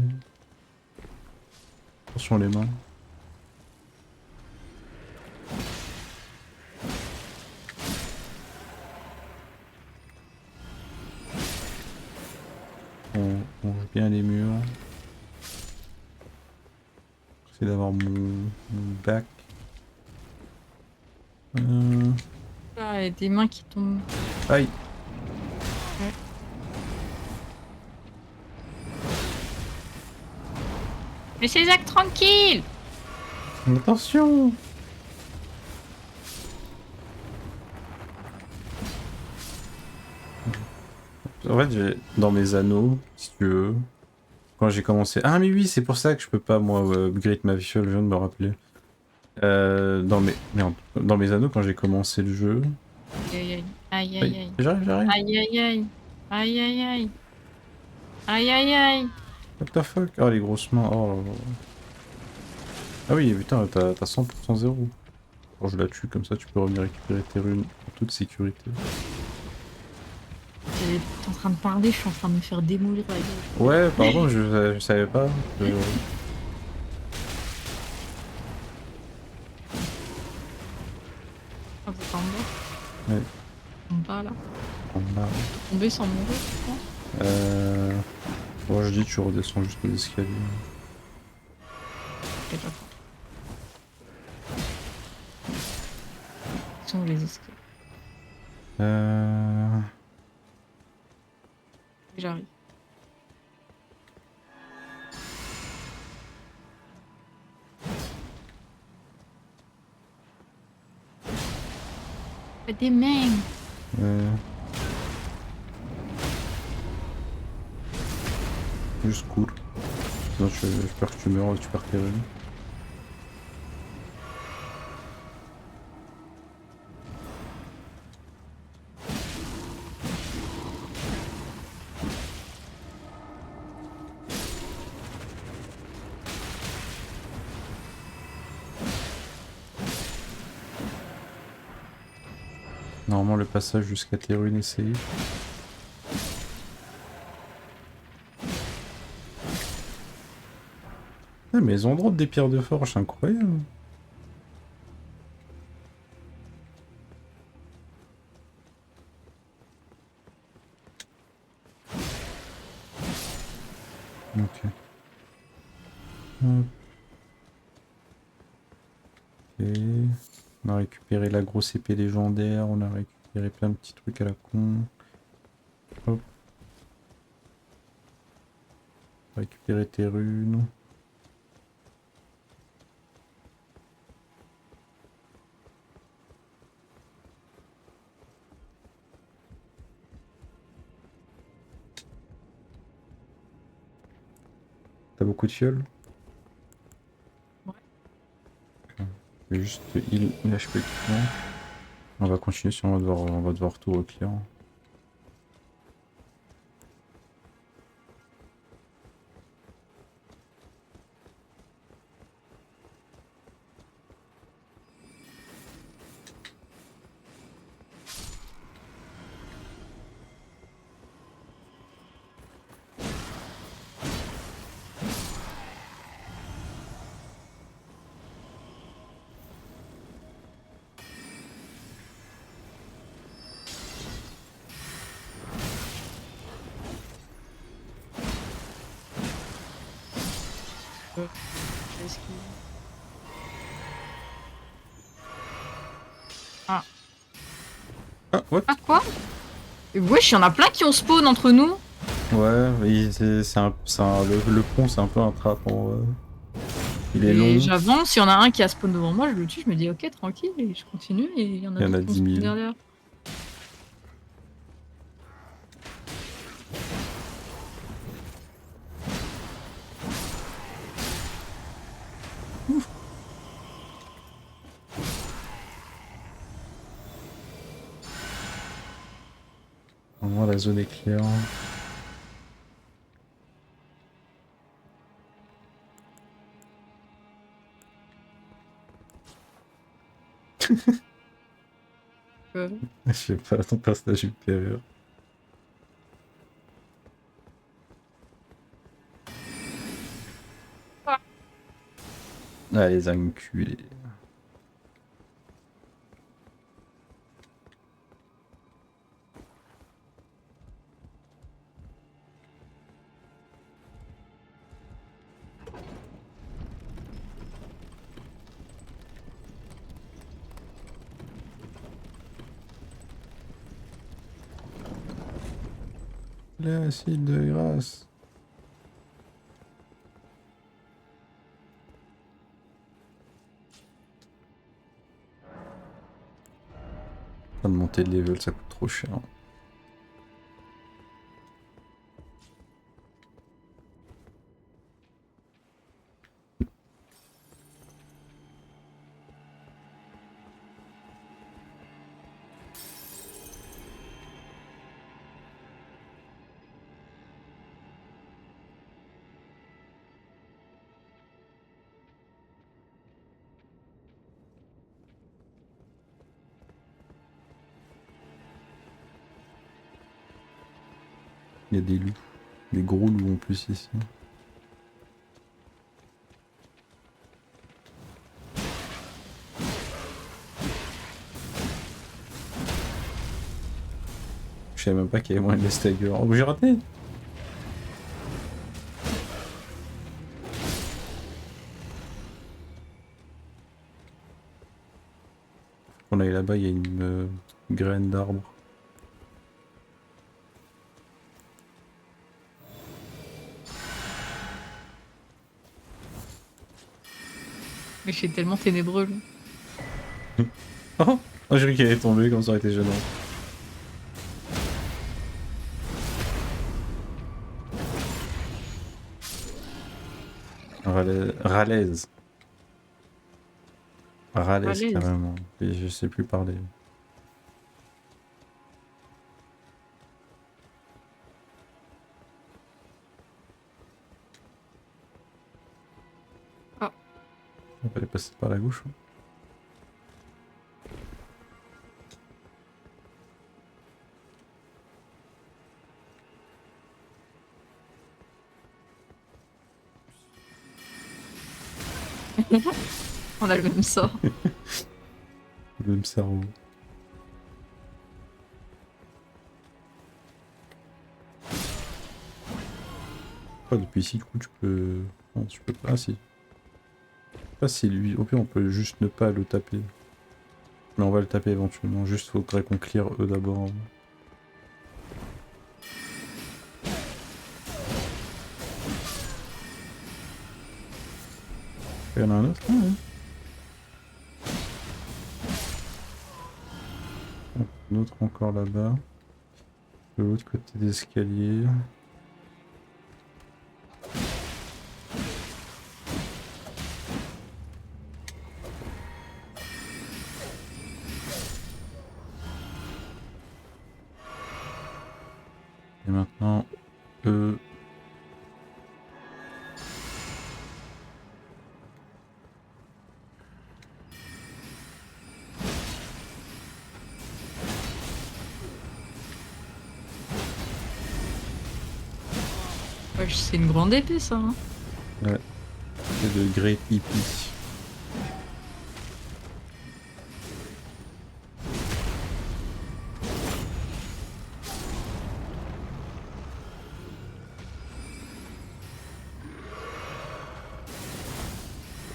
[SPEAKER 1] Attention les mains. On joue bien les murs. J'essaie d'avoir mon back.
[SPEAKER 2] Ah, il y a des mains qui tombent.
[SPEAKER 1] Aïe!
[SPEAKER 2] Ouais. Laissez Zach tranquille!
[SPEAKER 1] Attention! En fait, dans mes anneaux, si tu veux, quand j'ai commencé... Ah mais oui, c'est pour ça que je peux pas, moi, upgrade ma fiole, je viens de me rappeler. Merde. Dans mes anneaux, quand j'ai commencé le jeu...
[SPEAKER 2] Aïe aïe aïe. Aïe aïe aïe.
[SPEAKER 1] J'arrive.
[SPEAKER 2] Aïe aïe aïe. Aïe aïe aïe. Aïe aïe aïe.
[SPEAKER 1] What the fuck? Oh, les grosses mains, oh là là. Ah oui, putain, t'as 100% zéro. Quand je la tue, comme ça, tu peux revenir récupérer tes runes en toute sécurité.
[SPEAKER 2] C'est t'es en train de parler, je suis en train de me faire démolir la gueule.
[SPEAKER 1] Ouais, pardon, je savais pas.
[SPEAKER 2] Ah, vous êtes en bas.
[SPEAKER 1] Ouais,
[SPEAKER 2] En bas là.
[SPEAKER 1] en bas.
[SPEAKER 2] Tomber sans mourir, je pense.
[SPEAKER 1] Bon, je dis, tu redescends juste les escaliers.
[SPEAKER 2] Ok, d'accord. Ils sont où les escaliers?
[SPEAKER 1] Euh...
[SPEAKER 2] J'arrive. Fais des mains.
[SPEAKER 1] euh, Juste cool. Sinon, j'espère que tu meurs et que tu perds tes runes. Normalement, le passage jusqu'à tes runes est safe. Ah, mais ils ont drop des pierres de forge, c'est incroyable. Ok. Hop. Ok. On a récupéré la grosse épée légendaire, on a récupéré plein de petits trucs à la con. Hop. Récupérer tes runes. T'as beaucoup de fioles?
[SPEAKER 2] Ouais.
[SPEAKER 1] Je vais juste heal HP équipement. On va continuer sinon on va devoir tout reclear.
[SPEAKER 2] Qu'est-ce qu'il- Ah.
[SPEAKER 1] Ah, what?
[SPEAKER 2] Ah quoi? Wesh, il y en a plein qui ont spawn entre nous.
[SPEAKER 1] Ouais, le pont c'est un peu un trap en vrai. Il est
[SPEAKER 2] Et
[SPEAKER 1] long,
[SPEAKER 2] j'avance, il y en a un qui a spawn devant moi, je le tue, je me dis ok, tranquille, et je continue, et il y en a
[SPEAKER 1] il y en
[SPEAKER 2] d'autres
[SPEAKER 1] a
[SPEAKER 2] qui ont
[SPEAKER 1] 10
[SPEAKER 2] spawn
[SPEAKER 1] 000.
[SPEAKER 2] derrière.
[SPEAKER 1] Normalement la zone est claire. Je sais pas, ton personnage supérieur. Ah, les enculés. L'acide de grâce. Pas de monter de level, ça coûte trop cher. Il y a des loups. Des gros loups en plus ici. Je savais même pas qu'il y avait moyen de les stagger. Oh, j'ai raté! On aille là-bas, il y a une graine d'arbre.
[SPEAKER 2] Mais c'est tellement ténébreux, lui.
[SPEAKER 1] Oh, j'ai cru qu'il allait tomber comme ça aurait été gênant. Ralaise. Ralaise
[SPEAKER 2] Ralaise.
[SPEAKER 1] carrément. Et je sais plus parler.
[SPEAKER 2] Ah.
[SPEAKER 1] On va aller passer par la gauche. Hein.
[SPEAKER 2] On a le même sort.
[SPEAKER 1] Le même cerveau. Oh, depuis ici, du coup, tu peux... Non, tu peux pas. Ah, si. Pas si lui. Au pire, on peut juste ne pas le taper. Mais on va le taper éventuellement. Juste, faudrait qu'on clear eux d'abord. Il y en a un autre là, hein. Un autre encore là-bas. De l'autre côté des escaliers. Et maintenant, eux...
[SPEAKER 2] Ouais, c'est une grande épée, ça. Hein.
[SPEAKER 1] Ouais. C'est de Great Hippie.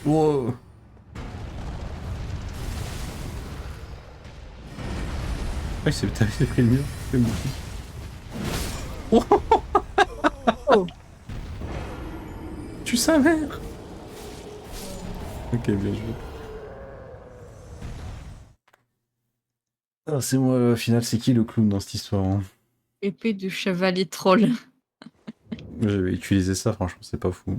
[SPEAKER 1] Wow. Ah, t'avais pris le mur. C'est bon.
[SPEAKER 2] Oh.
[SPEAKER 1] Tu sa mère. Ok, bien joué. Ah, c'est moi, au final, c'est qui le clown dans cette histoire hein?
[SPEAKER 2] Épée de chevalier troll.
[SPEAKER 1] J'avais utilisé ça, franchement, c'est pas fou.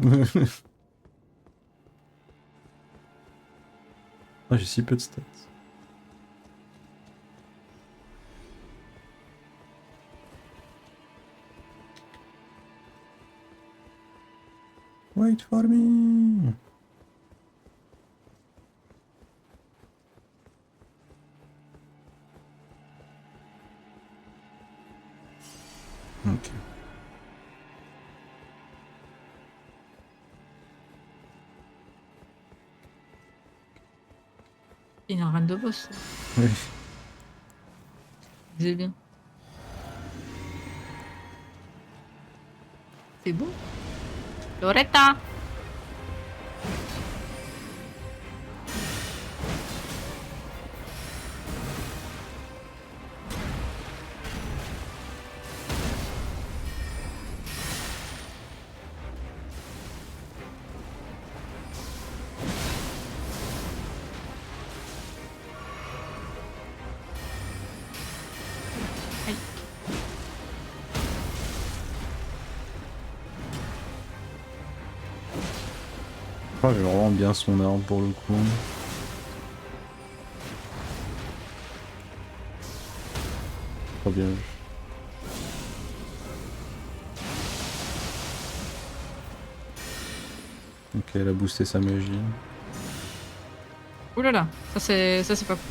[SPEAKER 1] Ah, j'ai si peu de stats. Wait for me. Ok.
[SPEAKER 2] Il y a un reine de boss.
[SPEAKER 1] Oui.
[SPEAKER 2] C'est bien. C'est beau. Loretta.
[SPEAKER 1] Oh, j'ai vraiment bien son arme pour le coup. Trop bien. Ok, elle a boosté sa magie.
[SPEAKER 2] Ouh là là, ça c'est pas cool.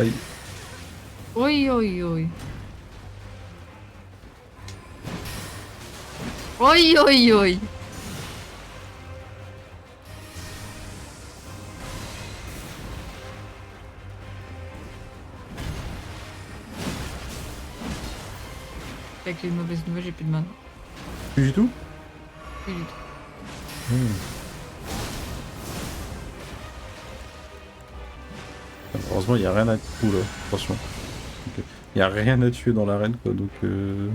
[SPEAKER 1] Aïe.
[SPEAKER 2] Oui, oui, oui. Oui, oui, oui. Avec les mauvaises nouvelles, j'ai plus de mana.
[SPEAKER 1] Plus du tout.
[SPEAKER 2] Plus du tout.
[SPEAKER 1] Heureusement, il n'y a rien à tuer là. Attention. Il n'y a rien à tuer dans l'arène quoi. Donc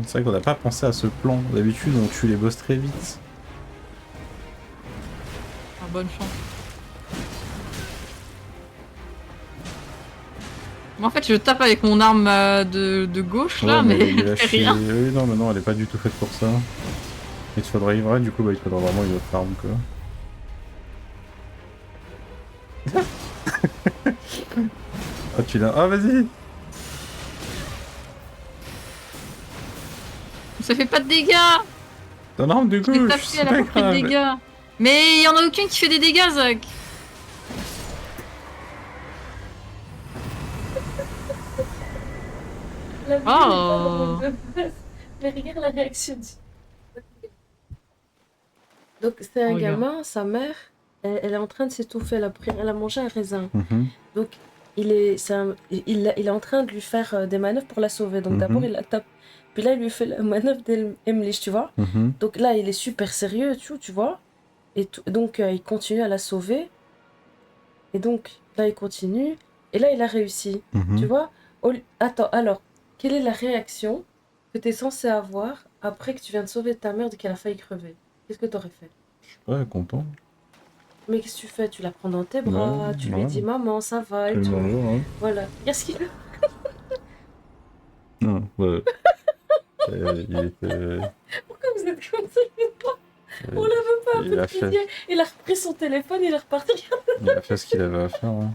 [SPEAKER 1] c'est vrai qu'on n'a pas pensé à ce plan. D'habitude, on tue les boss très vite.
[SPEAKER 2] Ah, bonne chance. Moi, en fait, je tape avec mon arme de gauche là,
[SPEAKER 1] Ouais,
[SPEAKER 2] mais
[SPEAKER 1] il
[SPEAKER 2] elle
[SPEAKER 1] a
[SPEAKER 2] fait
[SPEAKER 1] chier.
[SPEAKER 2] rien.
[SPEAKER 1] Oui, non, mais non, elle est pas du tout faite pour ça. Il te faudrait vrai, du coup, bah, il te faudra vraiment une autre arme quoi. Ah, tu l'as. Ah, vas-y!
[SPEAKER 2] Ça fait pas de dégâts.
[SPEAKER 1] Ton arme de
[SPEAKER 2] Je l'ai
[SPEAKER 1] gauche,
[SPEAKER 2] tapé,
[SPEAKER 1] c'est
[SPEAKER 2] elle a
[SPEAKER 1] pas
[SPEAKER 2] pas fait de
[SPEAKER 1] grave!
[SPEAKER 2] dégâts. Mais il y en a aucune qui fait des dégâts, Zach.
[SPEAKER 4] La vie n'est pas drôle
[SPEAKER 2] Oh.
[SPEAKER 4] de base. Mais regarde la réaction du... Donc, c'est un
[SPEAKER 2] Regarde.
[SPEAKER 4] gamin, sa mère, elle est en train de s'étouffer, elle a mangé un raisin.
[SPEAKER 1] Mhm,
[SPEAKER 4] Donc, il est en train de lui faire des manœuvres pour la sauver. Donc, d'abord, il la tape. Puis là, il lui fait la manœuvre d'Emlich, tu vois.
[SPEAKER 1] mhm,
[SPEAKER 4] Donc là, il est super sérieux, tu vois. Donc, il continue à la sauver. Et donc, là, il continue. Et là, il a réussi. Tu
[SPEAKER 1] mhm.
[SPEAKER 4] vois. Attends, alors, quelle est la réaction que tu es censé avoir après que tu viens de sauver ta mère et qu'elle a failli crever? Qu'est-ce que tu aurais fait?
[SPEAKER 1] Ouais, content.
[SPEAKER 4] Mais qu'est-ce que tu fais? Tu la prends dans tes
[SPEAKER 1] Ouais,
[SPEAKER 4] bras, tu lui
[SPEAKER 1] ouais.
[SPEAKER 4] dis maman, ça va et
[SPEAKER 1] C'est le
[SPEAKER 4] tout.
[SPEAKER 1] bonjour, hein.
[SPEAKER 4] Voilà. Qu'est-ce qu'il a?
[SPEAKER 1] Non, ouais. Il était.
[SPEAKER 4] Pourquoi vous êtes comme ça? On l'a même pas un peu
[SPEAKER 1] Il
[SPEAKER 4] de
[SPEAKER 1] a fait,
[SPEAKER 4] pitié. Il a repris son téléphone, il est reparti.
[SPEAKER 1] il a fait ce qu'il avait à faire. Hein.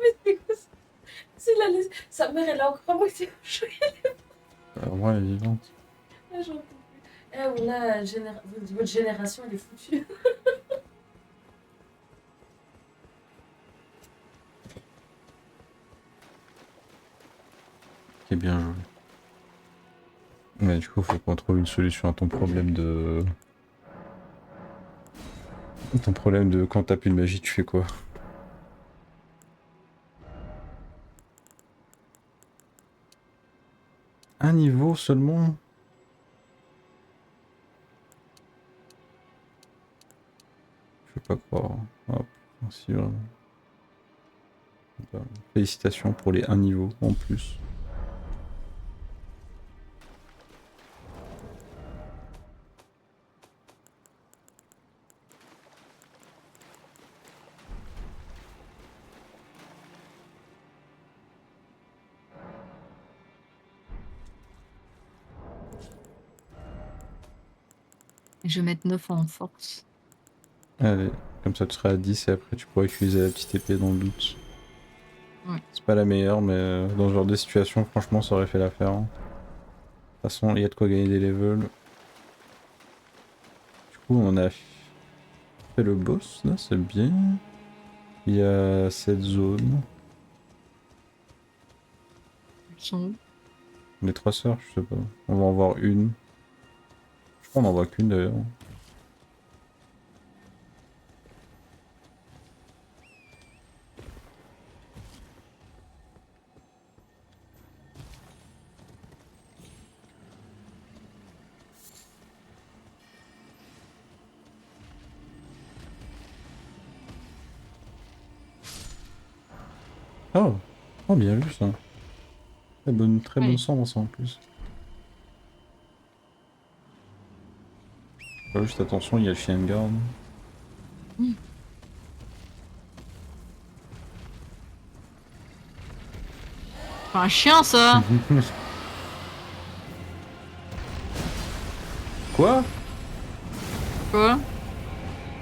[SPEAKER 4] Mais c'est quoi ça? Sa mère, elle a encore à moitié choquée.
[SPEAKER 1] Vraiment, elle est vivante.
[SPEAKER 4] Ah, j'en peux plus. On a votre génération, elle est foutue.
[SPEAKER 1] C'est bien joué. Mais du coup, faut qu'on trouve une solution à ton problème de. Ton problème de quand t'as plus de magie, tu fais quoi? Un niveau seulement? Je peux pas croire. Hop, merci vraiment. Félicitations pour les 1 niveau en plus.
[SPEAKER 2] Je vais mettre 9 en force.
[SPEAKER 1] Allez, comme ça tu seras à 10 et après tu pourras utiliser la petite épée dans le doute.
[SPEAKER 2] Ouais.
[SPEAKER 1] C'est pas la meilleure, mais dans ce genre de situation, franchement, ça aurait fait l'affaire. Hein. De toute façon, il y a de quoi gagner des levels. Du coup, on a fait le boss, là, c'est bien. Il y a cette zone.
[SPEAKER 2] Ils sont où?
[SPEAKER 1] Les 3 sœurs, je sais pas. On va en voir une. Je crois qu'on en voit qu'une d'ailleurs. Oh, oh bien vu ça. Très bonne
[SPEAKER 2] Oui.
[SPEAKER 1] semence en plus. Juste attention, il y a le chien de garde.
[SPEAKER 2] C'est un chien, ça.
[SPEAKER 1] Quoi?
[SPEAKER 2] Quoi?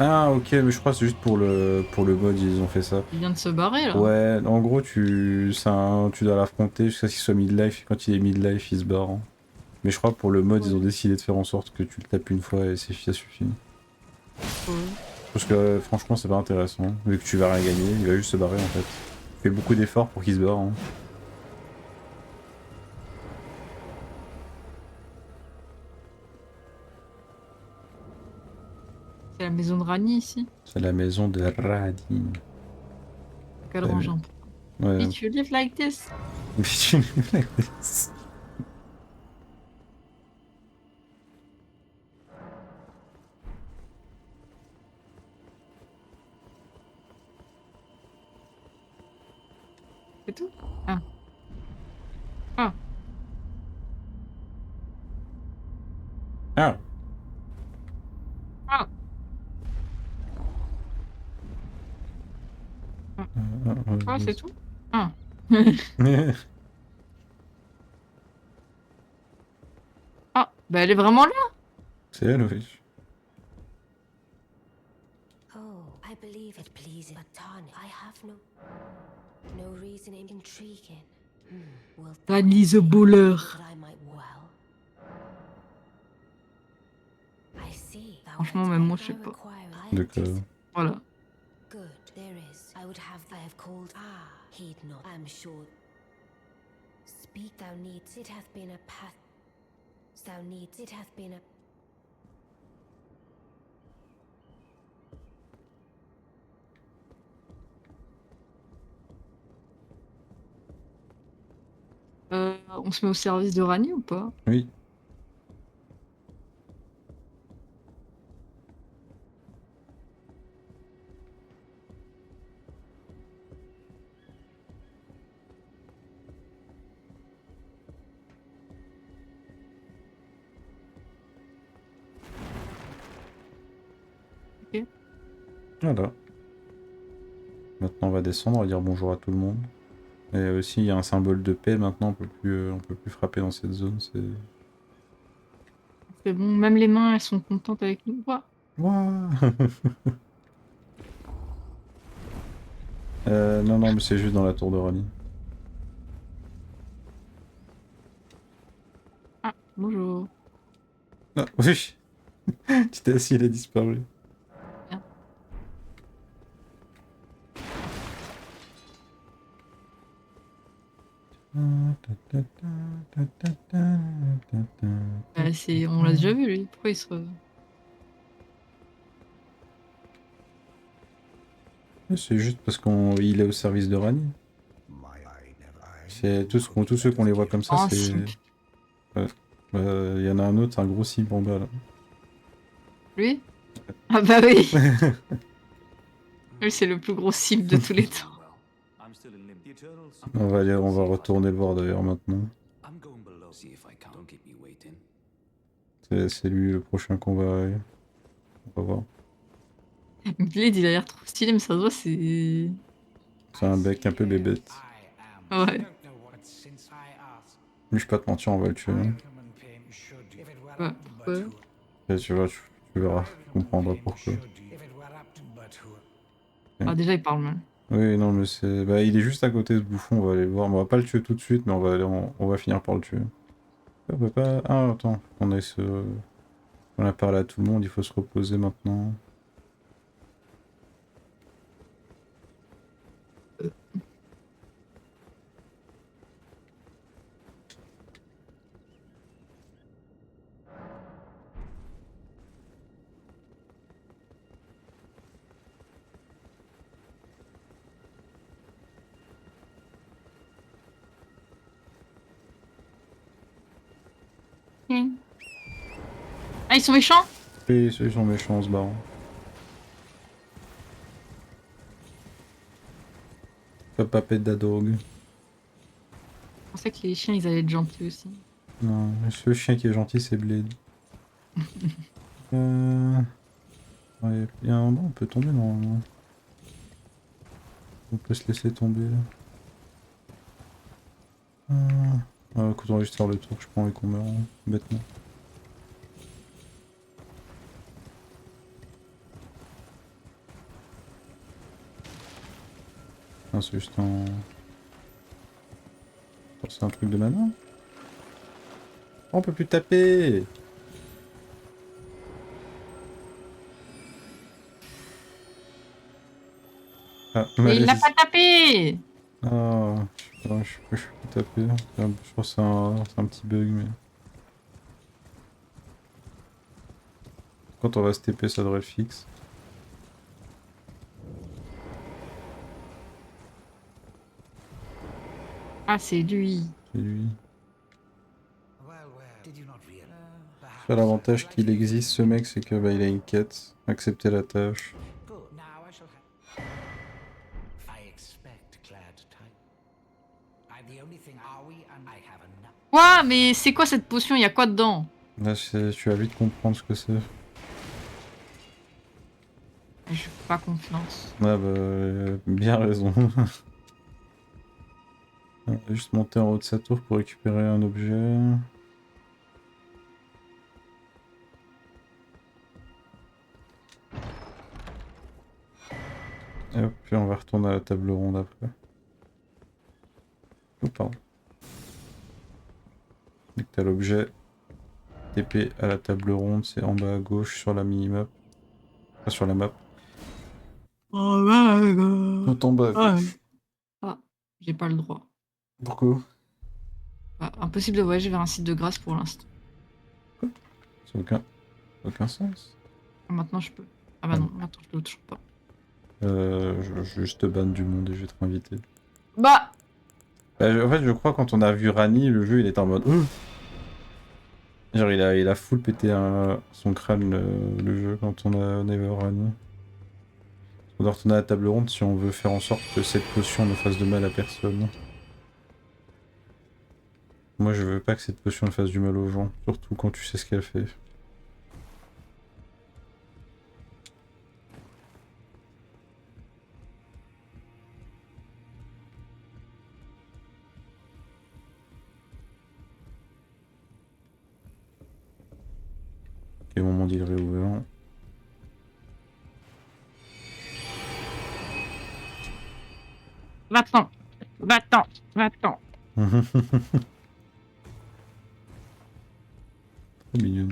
[SPEAKER 1] Ah ok, mais je crois que c'est juste pour le mode ils ont fait ça.
[SPEAKER 2] Il vient de se barrer, là.
[SPEAKER 1] Ouais, en gros tu dois l'affronter jusqu'à ce qu'il soit midlife et quand il est midlife il se barre. Hein. Mais je crois que pour le mode ils ont décidé de faire en sorte que tu le tapes une fois et ça suffit.
[SPEAKER 2] Ouais.
[SPEAKER 1] Parce que franchement c'est pas intéressant. Vu que tu vas rien gagner, il va juste se barrer en fait. fais beaucoup d'efforts pour qu'il se barre. Hein.
[SPEAKER 2] C'est la maison de Rani ici.
[SPEAKER 1] C'est la maison de Radin.
[SPEAKER 2] Quelle range un peu.
[SPEAKER 1] Ouais.
[SPEAKER 2] Did you live like this? C'est tout? Ah. Ah.
[SPEAKER 1] Ah.
[SPEAKER 2] Ah. Ah, c'est tout? Ah. Ah, bah elle est vraiment là.
[SPEAKER 1] C'est elle, oui.
[SPEAKER 5] Oh, I believe it pleases Atani. I have no reason in intriguing. Well,
[SPEAKER 2] Rani the Bowler.
[SPEAKER 5] that I might well. I see. Thou
[SPEAKER 2] Franchement,
[SPEAKER 5] art
[SPEAKER 2] même
[SPEAKER 5] all
[SPEAKER 2] moi, je sais
[SPEAKER 5] I
[SPEAKER 2] pas.
[SPEAKER 5] require. I
[SPEAKER 1] Donc,
[SPEAKER 2] Voilà.
[SPEAKER 5] Good. There is. I have called. Ah, heed not. I'm sure. Speak. Thou needs. It hath been a path. Thou needs. It hath been a.
[SPEAKER 2] On se met au service de Rani ou pas?
[SPEAKER 1] oui.
[SPEAKER 2] Ok.
[SPEAKER 1] Voilà. Maintenant, on va descendre, on va dire bonjour à tout le monde. Et aussi, il y a un symbole de paix. Maintenant, on peut plus frapper dans cette zone.
[SPEAKER 2] C'est bon, même les mains, elles sont contentes avec nous. Ouah.
[SPEAKER 1] Ouah. Non, non, mais c'est juste dans la tour de Rani.
[SPEAKER 2] Ah, bonjour.
[SPEAKER 1] Ah, oui. Tu t'es assis, il a disparu.
[SPEAKER 2] Bien. On l'a déjà vu, lui. Pourquoi il se...
[SPEAKER 1] C'est juste parce qu'il est au service de Rani.
[SPEAKER 3] My eye never.
[SPEAKER 1] C'est tous ceux qu'on les voit comme ça,
[SPEAKER 2] Oh,
[SPEAKER 1] c'est...
[SPEAKER 2] simp.
[SPEAKER 1] Ouais. Il y en a un autre, un gros simp en bas là.
[SPEAKER 2] Lui? Ah bah oui. Lui, c'est le plus gros simp de tous les temps.
[SPEAKER 1] On va retourner le voir d'ailleurs maintenant. C'est lui le prochain qu'on on va voir.
[SPEAKER 2] Blade, il a l'air trop stylé, mais ça se voit, c'est...
[SPEAKER 1] C'est un bec un peu bébête.
[SPEAKER 2] Ouais.
[SPEAKER 1] Mais je vais pas te mentir, on va le tuer. Hein.
[SPEAKER 2] Ouais, pourquoi?
[SPEAKER 1] Et tu vois, tu verras, tu comprendras pourquoi.
[SPEAKER 2] Ah, déjà, il parle mal.
[SPEAKER 1] Oui, non, mais c'est... Bah, il est juste à côté de ce bouffon, on va aller le voir. On va pas le tuer tout de suite, mais on va finir par le tuer. On peut pas... Ah, attends, on a On a parlé à tout le monde, il faut se reposer maintenant.
[SPEAKER 2] Ah, ils sont méchants?
[SPEAKER 1] Et ceux qui sont méchants, on se barre. Pas papette d'adog.
[SPEAKER 2] Je pensais que les chiens, ils allaient être gentils aussi.
[SPEAKER 1] Non, le chien qui est gentil, c'est Blade. Ouais, il y a un endroit où on peut tomber normalement. On peut se laisser tomber là. Écoute, on va juste faire le tour, je prends et qu'on meurt hein, bêtement. Ah, c'est juste un... Oh, c'est un truc de mana. Oh, on peut plus taper. Ah,
[SPEAKER 2] Mais il l'a
[SPEAKER 1] Malice.
[SPEAKER 2] pas tapé!
[SPEAKER 1] Ah, je sais pas, je suis tapé. Je pense que c'est un petit bug, mais... Quand on va se TP, ça devrait le fixe.
[SPEAKER 2] Ah, c'est lui.
[SPEAKER 1] C'est lui.
[SPEAKER 3] Well, did you not realize?
[SPEAKER 1] Après, l'avantage qu'il existe, ce mec, c'est que bah, il a une quête. Accepter la tâche.
[SPEAKER 3] Good. Now I shall have. I expect glad time. I'm the only thing. Are we? And I have enough.
[SPEAKER 2] Quoi? Mais c'est quoi cette potion? Il y a quoi dedans?
[SPEAKER 1] Là, tu vas vite comprendre ce que c'est.
[SPEAKER 2] Je fais pas confiance.
[SPEAKER 1] Ah bah, bien raison. On va juste monter en haut de sa tour pour récupérer un objet. Et hop, puis on va retourner à la table ronde après. Oh, pardon. Dès que t'as l'objet, TP à la table ronde, c'est en bas à gauche sur la minimap. Pas sur la map.
[SPEAKER 2] Oh my god.
[SPEAKER 1] Tout en bas à
[SPEAKER 2] Ah,
[SPEAKER 1] gauche.
[SPEAKER 2] j'ai pas le droit.
[SPEAKER 1] Pourquoi?
[SPEAKER 2] Bah, impossible de voyager vers un site de grâce pour l'instant.
[SPEAKER 1] Ça n'a aucun sens.
[SPEAKER 2] Ah, maintenant je peux. Ah bah non, maintenant je peux toujours pas.
[SPEAKER 1] Je vais juste te ban du monde et je vais te réinviter.
[SPEAKER 2] Bah!
[SPEAKER 1] En fait, je crois quand on a vu Rani, le jeu il était en mode. Genre, il a full pété son crâne le jeu quand on est vu Rani. On doit retourner à la table ronde si on veut faire en sorte que cette potion ne fasse de mal à personne. Moi, je veux pas que cette potion ne fasse du mal aux gens, surtout quand tu sais ce qu'elle fait. Ok, mon monde il est réouvert.
[SPEAKER 2] Va-t'en! Va-t'en! Va-t'en!
[SPEAKER 1] Trop mignon.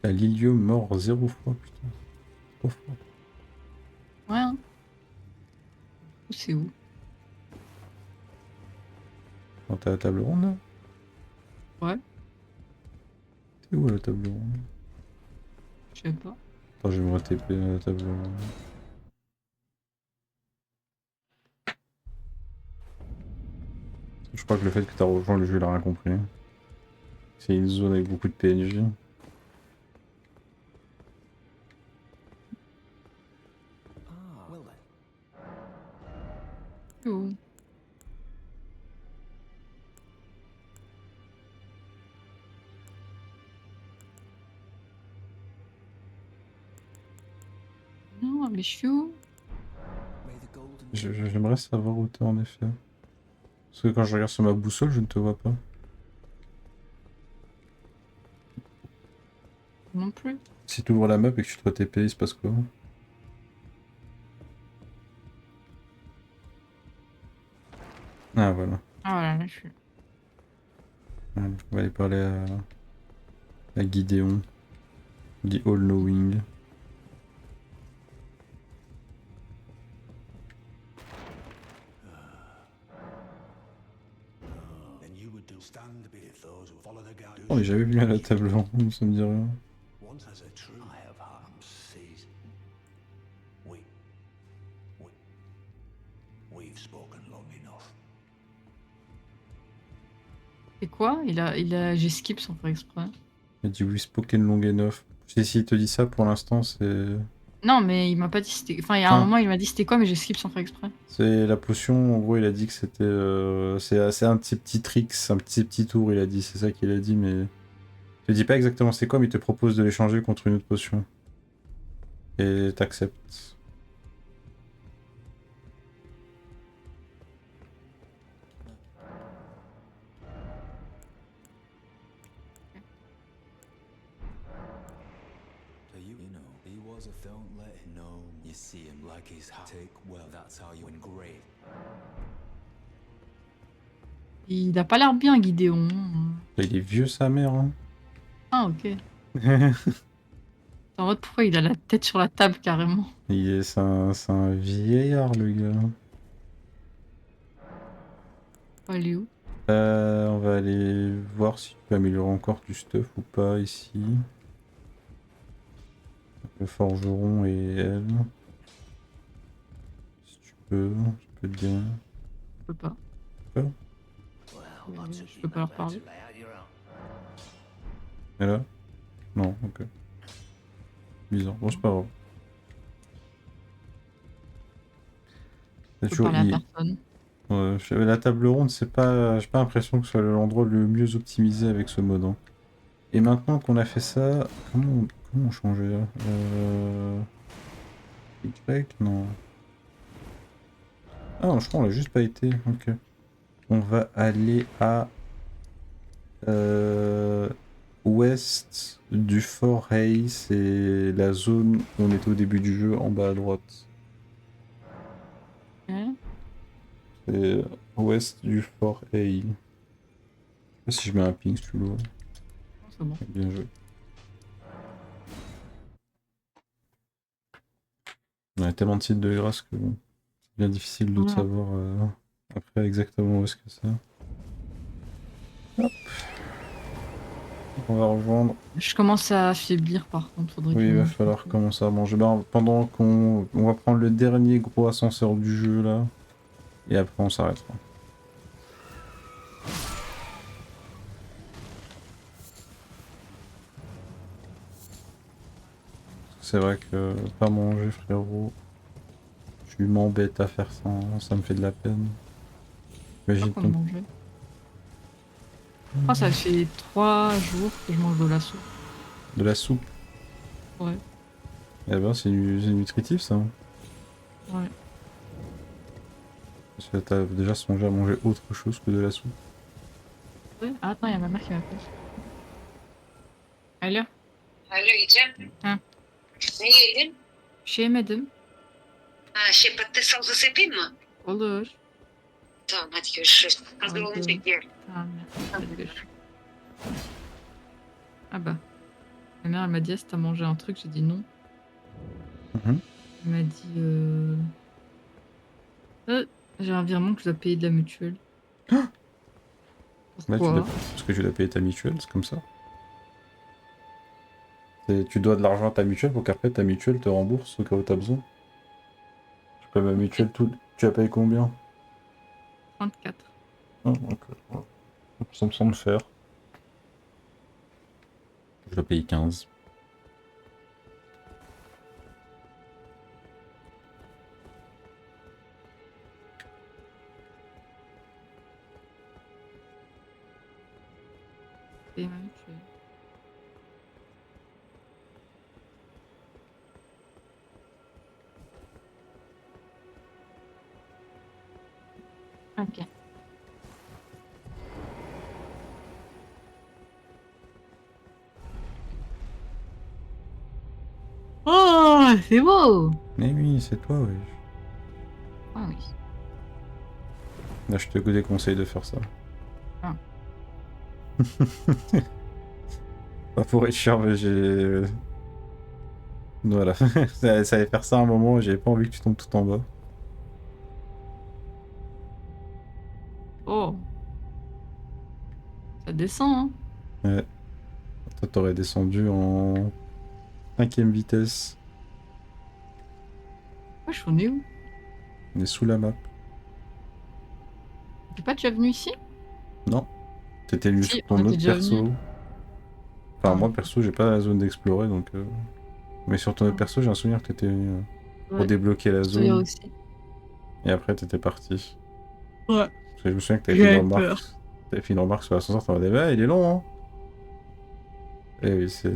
[SPEAKER 1] La Lilio mort 0 fois, putain. Trop fort.
[SPEAKER 2] Ouais, hein. C'est où?
[SPEAKER 1] Quand t'as la table ronde là?
[SPEAKER 2] Ouais,
[SPEAKER 1] T'es où la table ronde?
[SPEAKER 2] je sais pas.
[SPEAKER 1] Attends, je vais me re-TP à la table ronde. Je crois que le fait que t'as rejoint le jeu, il a rien compris. C'est une zone avec beaucoup de PNJ.
[SPEAKER 3] Ah, well then.
[SPEAKER 2] C'est où? Non, mais je suis où?
[SPEAKER 3] May the golden.
[SPEAKER 1] J'aimerais savoir où t'es en effet. Parce que quand je regarde sur ma boussole, je ne te vois pas.
[SPEAKER 2] Non plus.
[SPEAKER 1] Si tu ouvres la map et que tu te re-TP, il se passe quoi? Ah voilà.
[SPEAKER 2] Ah voilà, là je suis.
[SPEAKER 1] Allez, on va aller parler à Gideon. The All-Knowing.
[SPEAKER 3] Then you would do stand beneath those who follow the guide.
[SPEAKER 1] Oh, mais j'avais vu à la table ronde, ça me dit rien.
[SPEAKER 3] Once as a true, I have harm seas. We've spoken long enough.
[SPEAKER 2] C'est quoi? J'ai skip sans faire exprès.
[SPEAKER 1] Il a dit oui, spoken long enough. S'il te dit ça pour l'instant, c'est.
[SPEAKER 2] Non, mais il m'a pas dit c'était. Enfin, il y a un moment, il m'a dit c'était quoi, mais j'ai skip sans faire exprès.
[SPEAKER 1] C'est la potion, en gros, il a dit que c'était. C'est un de ses petits tricks, un petit tour, il a dit, c'est ça qu'il a dit, mais. Il te dit pas exactement c'est quoi, mais il te propose de l'échanger contre une autre potion. Et t'acceptes.
[SPEAKER 6] You know, he was don't let him know. You see him like he's take well, that's how you engrave.
[SPEAKER 2] Il a pas l'air bien, Gideon.
[SPEAKER 1] Il est vieux sa mère. Hein.
[SPEAKER 2] Ah, ok. En mode, pourquoi il a la tête sur la table carrément?
[SPEAKER 1] C'est un vieillard le gars.
[SPEAKER 2] Elle est où?
[SPEAKER 1] On va aller voir si tu peux améliorer encore du stuff ou pas ici. Le forgeron et elle. Si tu peux, je peux te dire.
[SPEAKER 2] Je peux pas.
[SPEAKER 1] Quoi?
[SPEAKER 2] Je peux pas leur parler.
[SPEAKER 1] Et là? Non, ok. Bizarre. Bon, c'est pas grave.
[SPEAKER 2] Je peux parler à personne.
[SPEAKER 1] Ouais, la table ronde, c'est pas. J'ai pas l'impression que ce soit l'endroit le mieux optimisé avec ce mode. Hein. Et maintenant qu'on a fait ça, comment on changeait là Y? Non. Ah non, je crois qu'on l'a juste pas été. Ok. On va aller à ouest du Fort Hay, c'est la zone où on était au début du jeu en bas à droite. C'est ouest du Fort Hay. Je sais pas si je mets un ping, si tu veux.
[SPEAKER 2] C'est bon.
[SPEAKER 1] Bien joué. On a tellement de sites de grâce que bon, c'est bien difficile de savoir après exactement où est-ce que c'est. Hop. On va rejoindre.
[SPEAKER 2] Je commence à affaiblir par contre. Faudrait
[SPEAKER 1] Oui,
[SPEAKER 2] que
[SPEAKER 1] il va falloir commencer à manger. Ben, pendant qu'on va prendre le dernier gros ascenseur du jeu là. Et après on s'arrêtera. C'est vrai que pas manger frérot. Tu m'embêtes à faire ça, hein, ça me fait de la peine. Imagine ton...
[SPEAKER 2] manger. Je crois que ça fait 3 jours que je mange de la soupe.
[SPEAKER 1] De la soupe?
[SPEAKER 2] Ouais.
[SPEAKER 1] Eh ben c'est nutritif ça. Hein.
[SPEAKER 2] Ouais.
[SPEAKER 1] Parce que t'as déjà songé à manger autre chose que de la soupe.
[SPEAKER 2] Ouais. Ah, attends, il y a ma mère qui m'appelle. Alo.
[SPEAKER 7] Alo Ecem.
[SPEAKER 2] Ha.
[SPEAKER 7] Ne yedin?
[SPEAKER 2] Bir şey yemedim.
[SPEAKER 7] Ha, patates salatası yapayım mı?
[SPEAKER 2] Olur.
[SPEAKER 7] Tamam hadi görüşürüz. Hazır
[SPEAKER 2] Oldu.
[SPEAKER 7] olunca bekliyorum.
[SPEAKER 2] Tamam. Hadi görüşürüz. Ah bah. Ma mère, elle m'a dit, est-ce que t'as mangé un truc? J'ai dit non.
[SPEAKER 1] Mhm.
[SPEAKER 2] Elle m'a dit, j'ai un virement que je dois payer de la mutuelle.
[SPEAKER 1] Bah,
[SPEAKER 2] Pourquoi?
[SPEAKER 1] parce que tu dois payer ta mutuelle, c'est comme ça. Tu dois de l'argent à ta mutuelle pour qu'après ta mutuelle te rembourse au cas où t'as besoin. Je paye ma mutuelle tout. Tu as payé combien?
[SPEAKER 2] 34.
[SPEAKER 1] Ah, ok. Ça me semble faire. Je dois payer 15.
[SPEAKER 2] Payer ma mutuelle. Ok. Oh, c'est beau!
[SPEAKER 1] Mais oui, c'est toi, oui.
[SPEAKER 2] Ah oui.
[SPEAKER 1] Là, je te déconseille de faire ça.
[SPEAKER 2] Ah.
[SPEAKER 1] Pas pour être cher, mais j'ai... Voilà. Ça allait faire ça à un moment, j'avais pas envie que tu tombes tout en bas.
[SPEAKER 2] Oh. Ça descend, hein?
[SPEAKER 1] Ouais. Toi, t'aurais descendu en 5ème vitesse.
[SPEAKER 2] Wesh, on est où?
[SPEAKER 1] On est sous la map.
[SPEAKER 2] T'es pas déjà venu ici?
[SPEAKER 1] Non. T'étais venu
[SPEAKER 2] Si,
[SPEAKER 1] sur
[SPEAKER 2] on
[SPEAKER 1] ton
[SPEAKER 2] était
[SPEAKER 1] autre
[SPEAKER 2] déjà
[SPEAKER 1] perso.
[SPEAKER 2] venu.
[SPEAKER 1] Enfin,
[SPEAKER 2] Ah.
[SPEAKER 1] moi, perso, j'ai pas la zone d'explorer, donc... Mais sur ton autre perso, j'ai un souvenir que t'étais venu pour
[SPEAKER 2] Ouais.
[SPEAKER 1] débloquer la
[SPEAKER 2] Je
[SPEAKER 1] zone.
[SPEAKER 2] aussi.
[SPEAKER 1] Et après, t'étais parti.
[SPEAKER 2] Ouais.
[SPEAKER 1] Parce que je me souviens que t'avais fait une remarque. T'avais fait une remarque sur l'ascenseur, t'en dit, bah, il est long, hein. Et oui, c'est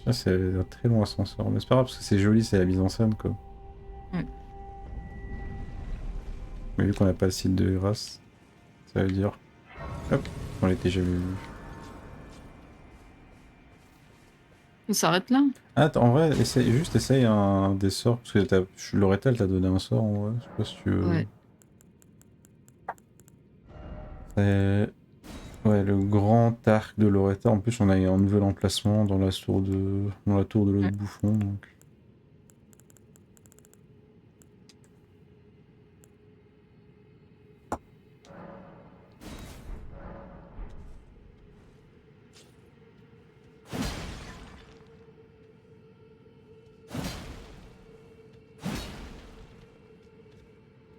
[SPEAKER 1] un très long ascenseur. Mais c'est pas grave, parce que c'est joli, c'est la mise en scène, quoi.
[SPEAKER 2] Ouais.
[SPEAKER 1] Mais vu qu'on n'a pas le site de grâce, ça veut dire... Hop, on l'était jamais vu.
[SPEAKER 2] On s'arrête là.
[SPEAKER 1] Ah, en vrai, essaye un des sorts, parce que Loretta, elle t'a donné un sort, en vrai. Je sais pas si tu veux...
[SPEAKER 2] Ouais.
[SPEAKER 1] C'est... Ouais, le grand arc de Loretta. En plus, on a un nouvel emplacement dans la tour de l'autre
[SPEAKER 2] Ouais.
[SPEAKER 1] bouffon, donc...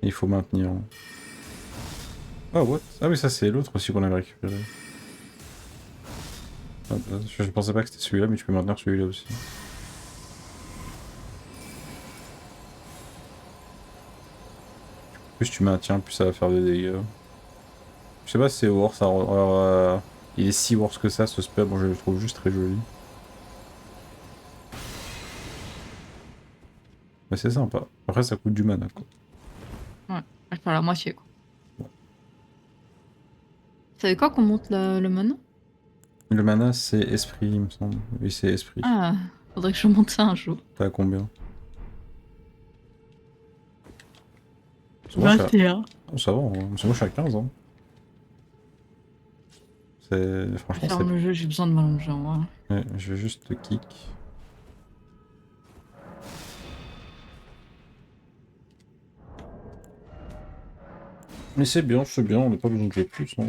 [SPEAKER 1] Il faut maintenir. Ah, what? Ah oui, ça c'est l'autre aussi qu'on avait récupéré. Ah, bah, je pensais pas que c'était celui-là, mais tu peux maintenir celui-là aussi. Plus tu maintiens, plus ça va faire de dégâts. Je sais pas si c'est worse. Alors, il est si worse que ça, ce spell. Bon, je le trouve juste très joli. Mais c'est sympa. Après, ça coûte du mana, quoi.
[SPEAKER 2] Ouais. Je perds la moitié, quoi. Vous savez quoi qu'on monte le mana?
[SPEAKER 1] Le mana, c'est esprit, il me semble. Oui, c'est esprit.
[SPEAKER 2] Ah, faudrait que je monte ça un jour.
[SPEAKER 1] T'as combien? Parce que moi, je suis à...
[SPEAKER 2] 21.
[SPEAKER 1] Oh, ça va, hein. Parce que moi, je suis à 15 ans.
[SPEAKER 2] Je
[SPEAKER 1] Franchement,
[SPEAKER 2] ferme le jeu, j'ai besoin de m'allonger en vrai.
[SPEAKER 1] Ouais, je vais juste te kick. Mais c'est bien, on n'a pas besoin de jouer plus. Hein.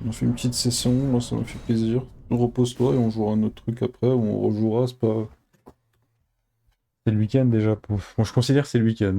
[SPEAKER 1] On fait une petite session, moi ça me fait plaisir. Repose-toi et on jouera un autre truc après, on rejouera, c'est pas... C'est le week-end déjà. Moi je considère que c'est le week-end.